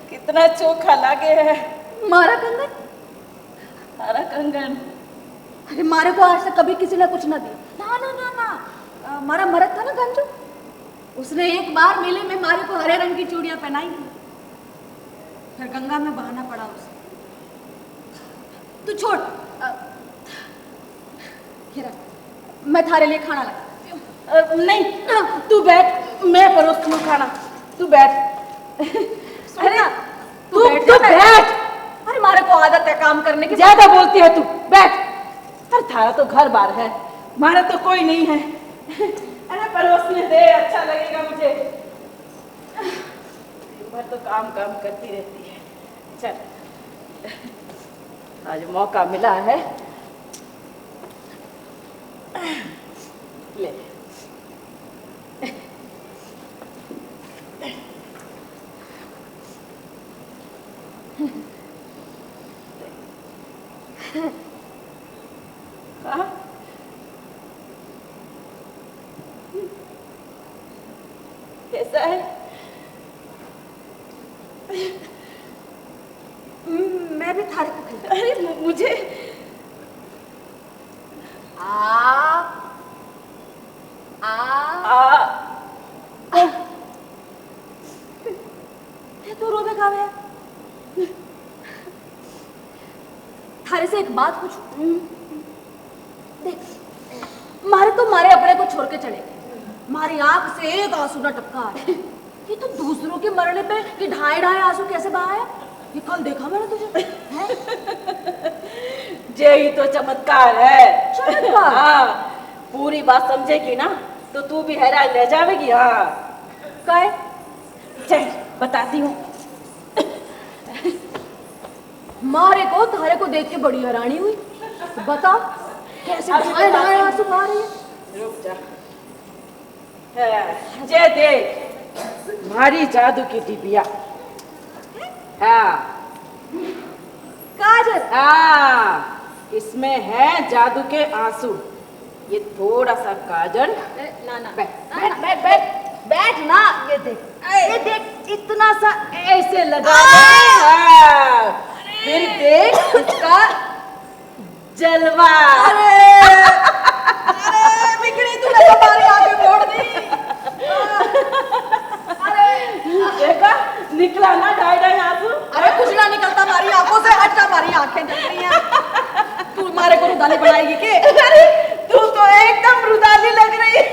[SPEAKER 10] कितना चोखा लागे है।
[SPEAKER 1] मारा कंगन?
[SPEAKER 10] थारा कंगन।
[SPEAKER 1] अरे मारे को आज तक कभी किसी ने कुछ ना दिया। ना ना ना ना, हमारा मरद था ना गंजू, उसने एक बार मेले में मारे को हरे रंग की चूड़ियां पहनाई थी, फिर गंगा में बहाना पड़ा उसे। तू छोड़, मैं थारे लिए खाना लाती हूँ।
[SPEAKER 10] नहीं तू बैठ, मैं परोसती हूँ खाना, तू बैठ।
[SPEAKER 1] अरे
[SPEAKER 10] तू बैठ।
[SPEAKER 1] अरे मारे को आदत है काम करने की।
[SPEAKER 10] ज्यादा बोलती है तू, बैठ। अरे थारा तो घर बार है, हमारा तो कोई नहीं है। अरे परोसने दे, अच्छा लगेगा मुझे। दिन भर तो काम काम करती रहती है। चल आज मौका मिला है, ले। हाँ? कैसा है?
[SPEAKER 1] मैं भी थारे को खिला।
[SPEAKER 10] अरे मुझे
[SPEAKER 1] तू रोवे खावे थारे से एक बात पूछूं? देख मारे तो मारे अपने को छोड़ के चले गए, मारी आंख से एक आंसू ना टपका है। ये तो दूसरों के मरने पे ये ढाई ढाई आंसू कैसे बहाया? ये कल देखा मैंने तुझे।
[SPEAKER 10] यही तो चमत्कार है।
[SPEAKER 1] चमत्कार?
[SPEAKER 10] हाँ, पूरी बात समझेगी ना तो तू भी हैरान रह जाएगी। हाँ
[SPEAKER 1] काय?
[SPEAKER 10] चल बताती हूँ।
[SPEAKER 1] मारे को थारे को देख के बड़ी हैरानी हुई। बता कैसे ढाई ढाई आंसू बहा रही है?
[SPEAKER 10] रुक जा। ये देख हमारी जादू की डिबिया। हाँ
[SPEAKER 1] काजल।
[SPEAKER 10] इसमें है जादू के आंसू। ये थोड़ा सा काजल।
[SPEAKER 1] ना ना
[SPEAKER 10] बैठ ना। ये देख इतना सा ऐसे लगा फिर देख इसका जलवा।
[SPEAKER 1] बिगड़ी तूने तो हमारी आंखें फोड़ दी।
[SPEAKER 10] देखा निकला ना ढाई आंसू।
[SPEAKER 1] अरे कुछ ना निकलता हमारी आंखों से, हटना हमारी आंखें जल रही हैं। तू हमारे को रुदाली बनाएगी के?
[SPEAKER 10] अरे तू तो एकदम रुदाली लग रही है।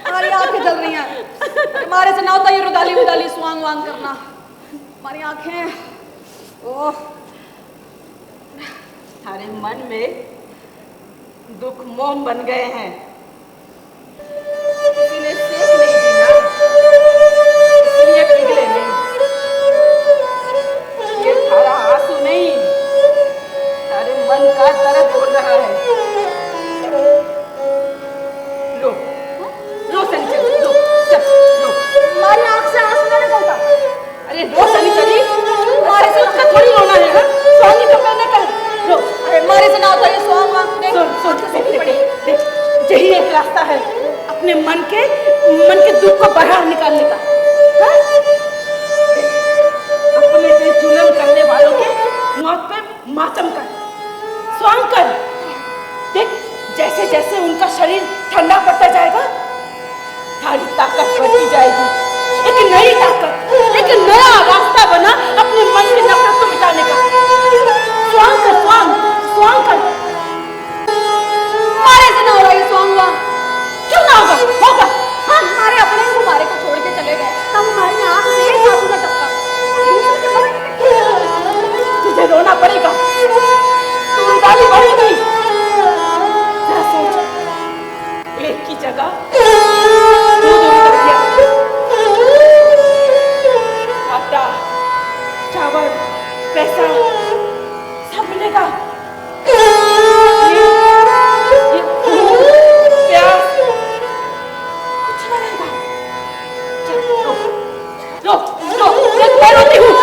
[SPEAKER 1] हमारी आंखें जल रही हैं। हमारे से ना होता ये रुदाली उदाली स्वांग वांग करना। हमारी आंखें ओह।
[SPEAKER 10] थारे मन में दुख मोम बन गए हैं। किसी ने सेक नहीं दी ना, इसलिए पिघले नहीं। ये थारा आंसू नहीं, थारे मन का दर्द बोल रहा है। लो लो सनी लो चल लो।
[SPEAKER 1] हमारी आंख से आंसू ना निकलता।
[SPEAKER 10] अरे रो सनी चली, तुम्हारे से उसका थोड़ी रोना है ना। स्वांगी तो मैंने कर लो।
[SPEAKER 1] अरे हमारे से ना होता ये स्वांग वांग।
[SPEAKER 10] देख यही एक रास्ता है अपने मन के दुख को बाहर निकालने का। अपने पे जुल्म करने वालों के मौत पे मातम कर, स्वांग कर। देख जैसे जैसे उनका शरीर ठंडा पड़ता जाएगा, थारी ताकत बढ़ती जाएगी। एक नई ताकत, एक नया रास्ता बना अपने मन की नफरत को मिटाने का। स्वांग कर, स्वांग कर।
[SPEAKER 1] हमारे से ना हो रहा ये स्वांग वांग।
[SPEAKER 10] क्यों ना होगा? होगा।
[SPEAKER 1] हाँ हमारे अपने ही हमारे को छोड़ के चले गए, तब हमारी आंख से एक आंसू न टपका।
[SPEAKER 10] तुझे रोना पड़ेगा, तू रुदाली बढ़ेगी। जरा सोच, एक की जगह दूध उड़ गया, आटा, चावल, पैसा सब मिलेगा। ये खून, प्यास कुछ न रहेगा। चल रो, देख मैं रोती हूँ।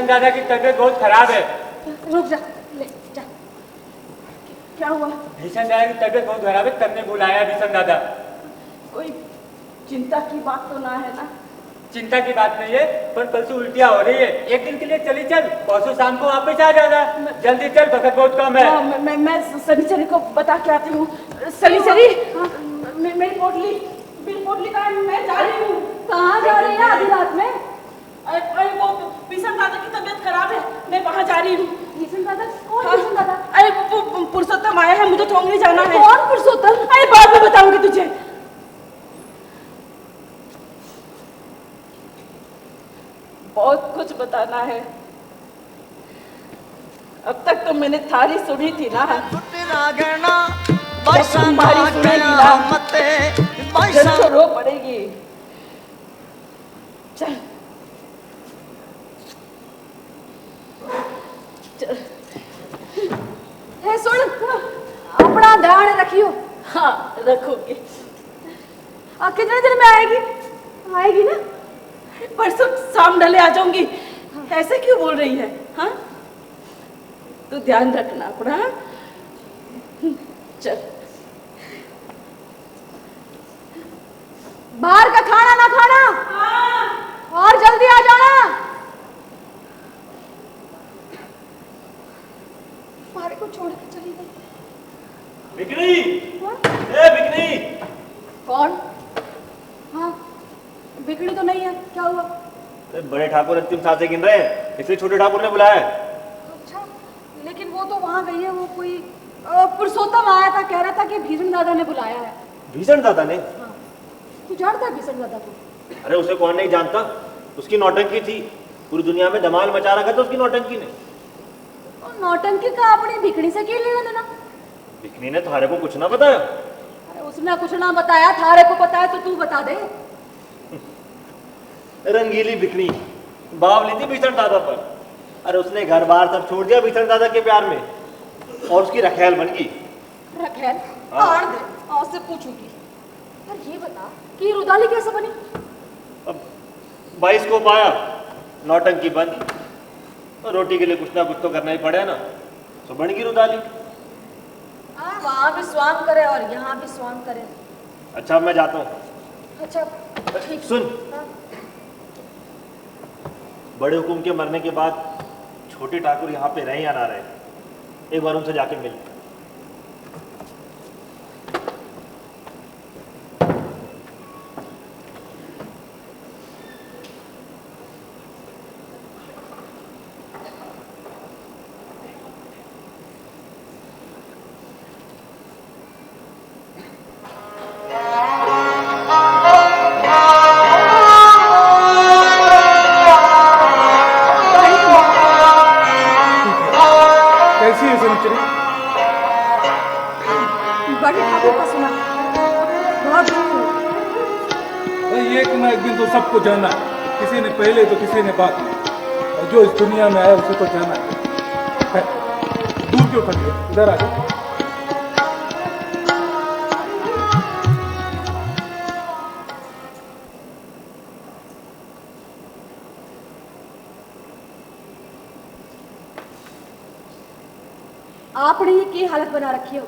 [SPEAKER 5] दादा की तबीयत बहुत खराब है।
[SPEAKER 10] रुक जा, ले जा। क्या हुआ?
[SPEAKER 5] भीषण दादा की तबीयत बहुत खराब है, तब ने बुलाया भीषण दादा।
[SPEAKER 10] कोई चिंता की बात तो ना है ना?
[SPEAKER 5] चिंता की बात नहीं है, पर कल से उल्टियाँ हो रही है। एक दिन के लिए चली चल, परसों शाम को वापस आ जाना। जल्दी चल, वक्त बहुत कम है।
[SPEAKER 10] मैं सनीचरी को बता के आती हूँ। सनीचरी, मेरी पोटली कहाँ है? मैं जा रही हूँ।
[SPEAKER 1] कहाँ जा रही है आधी रात में?
[SPEAKER 10] अरे वो भीषण दादा की तबीयत खराब है, मैं वहाँ जा रही हूँ।
[SPEAKER 1] भीषण दादा? कौन भीषण दादा?
[SPEAKER 10] अरे वो पुरुषोत्तम आया है, मुझे ठोंगने जाना है।
[SPEAKER 1] कौन पुरुषोत्तम?
[SPEAKER 10] अरे बाद में बताऊंगी तुझे। बहुत कुछ बताना है। अब तक तो मैंने थारी सुनी थी ना, जब तुम्हारी सुनेगी ना, जब तो रो पड़ेगी। चल चल।
[SPEAKER 1] है सुन, अपना ध्यान रखियो।
[SPEAKER 10] हाँ रखोगे।
[SPEAKER 1] कितने दिन में आएगी? आएगी ना?
[SPEAKER 10] परसों शाम ढले आ जाऊंगी। ऐसे क्यों बोल रही है? हाँ तू ध्यान रखना अपना। चल
[SPEAKER 1] बाहर का खाना ना खाना। और जल्दी आ जाना। हमारे को छोड़ के चली गई।
[SPEAKER 9] बिक्री, ए बिक्री।
[SPEAKER 1] कौन? हाँ बिगड़ी तो नहीं है, क्या हुआ?
[SPEAKER 9] बड़े ठाकुर अंतिम सांसें गिन रहे हैं, इसलिए छोटे ठाकुर ने बुलाया है।
[SPEAKER 1] अच्छा तो वहाँ गई है, वो कोई पुरुषोत्तम आया था, कह रहा था कि भीषण दादा ने बुलाया है।
[SPEAKER 9] भीषण दादा ने?
[SPEAKER 1] हाँ, तू जानता है भीषण दादा को?
[SPEAKER 9] अरे उसे कौन नहीं जानता, उसकी नौटंकी थी, पूरी दुनिया में धमाल मचा रखा था उसकी नौटंकी ने।
[SPEAKER 1] और नौटंकी का अपनी भिखड़ी से क्या लेना देना?
[SPEAKER 9] भिखनी ने तुम्हारे को कुछ ना बताया?
[SPEAKER 1] अरे उसने कुछ ना बताया, थारे को बताया तो तू बता दे।
[SPEAKER 9] रंगीली भिखनी बावली थी भीषण दादा पर। अरे उसने घर बार सब छोड़ दिया भीषण दादा के प्यार में और उसकी रखेल बन गई।
[SPEAKER 1] रखेल? आड़ दे, आज से पूछूंगी। पर ये बता कि रुदाली कैसे बनी?
[SPEAKER 9] अब 22 को पाया, नौटंकी बंद, रोटी के लिए कुछ ना कुछ तो करना ही पड़े ना, तो बन गई रुदाली।
[SPEAKER 1] वहाँ भी स्वांग करे और यहाँ भी स्वांग करे।
[SPEAKER 9] अच्छा मैं जाता हूँ।
[SPEAKER 1] अच्छा ठीक।
[SPEAKER 9] सुन,
[SPEAKER 1] हाँ।
[SPEAKER 9] बड़े हुकुम के मरने के बाद छोटे ठाकुर यहाँ पे रहे या ना रहे, एक बार उनसे जाके मिल।
[SPEAKER 7] कैसी है सनिचरी?
[SPEAKER 1] बड़े ठाकुर का सुना, बहुत
[SPEAKER 7] भाई एक ना एक दिन तो सबको जाना है, किसी ने पहले तो किसी ने बाद में, और जो इस दुनिया में आया उसे तो जाना है। दूर क्यों खड़ी है, इधर आ जाओ।
[SPEAKER 1] आपने ये की हालत बना रखी है?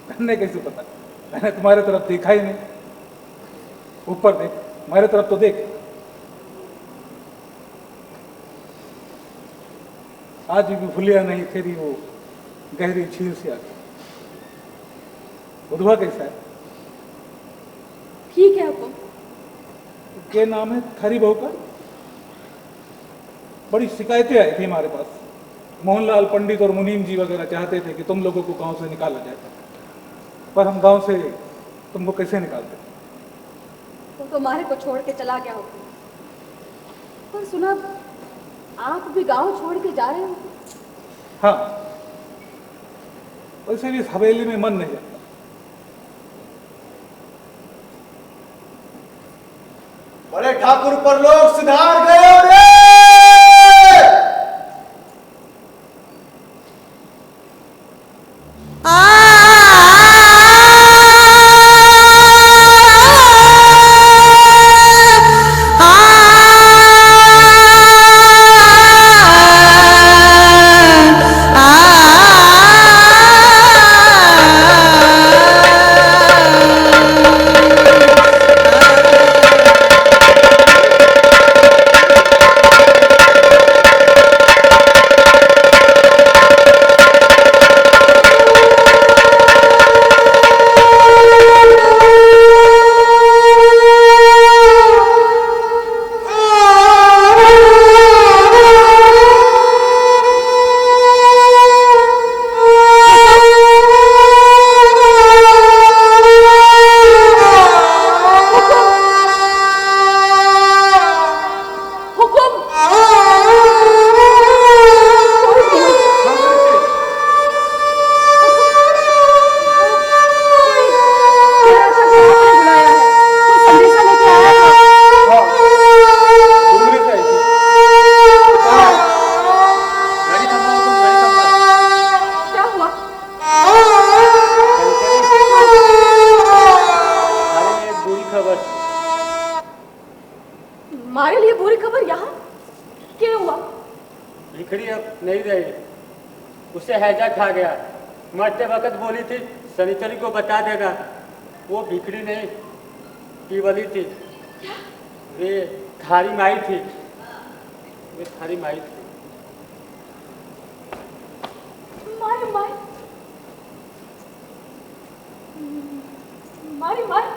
[SPEAKER 7] मैंने कैसे पता, मैंने तुम्हारे तरफ देखा ही नहीं। ऊपर देख, हमारे तरफ तो देख। आज भी भूलिया नहीं तेरी वो गहरी झील से आती। उधवा कैसा है?
[SPEAKER 1] ठीक है हुकुम।
[SPEAKER 7] क्या नाम है थारी बहू का? बड़ी शिकायतें आई थी हमारे पास। मोहनलाल पंडित और मुनीम जी वगैरह चाहते थे कि तुम लोगों को गांव से निकाला जाए, पर हम गांव से तुमको कैसे निकालते?
[SPEAKER 1] तो तुम्हारे को छोड़ के चला गया हुकुम। पर सुना आप भी गांव छोड़ के जा रहे हो?
[SPEAKER 7] हाँ, वैसे भी इस हवेली में मन नहीं लगता।
[SPEAKER 6] बड़े ठाकुर पर लोग सुधार गए रे।
[SPEAKER 1] हमारे लिए बुरी खबर यहाँ क्या हुआ?
[SPEAKER 5] भिखड़ी अब नहीं रही, उसे हैजा खा गया। मरते वक्त बोली थी शनिचरी को बता देना। वो भिखड़ी नहीं पीवली थी, वे थारी माई थी, वे थारी माई थी।
[SPEAKER 1] मारी मारी मारी मारी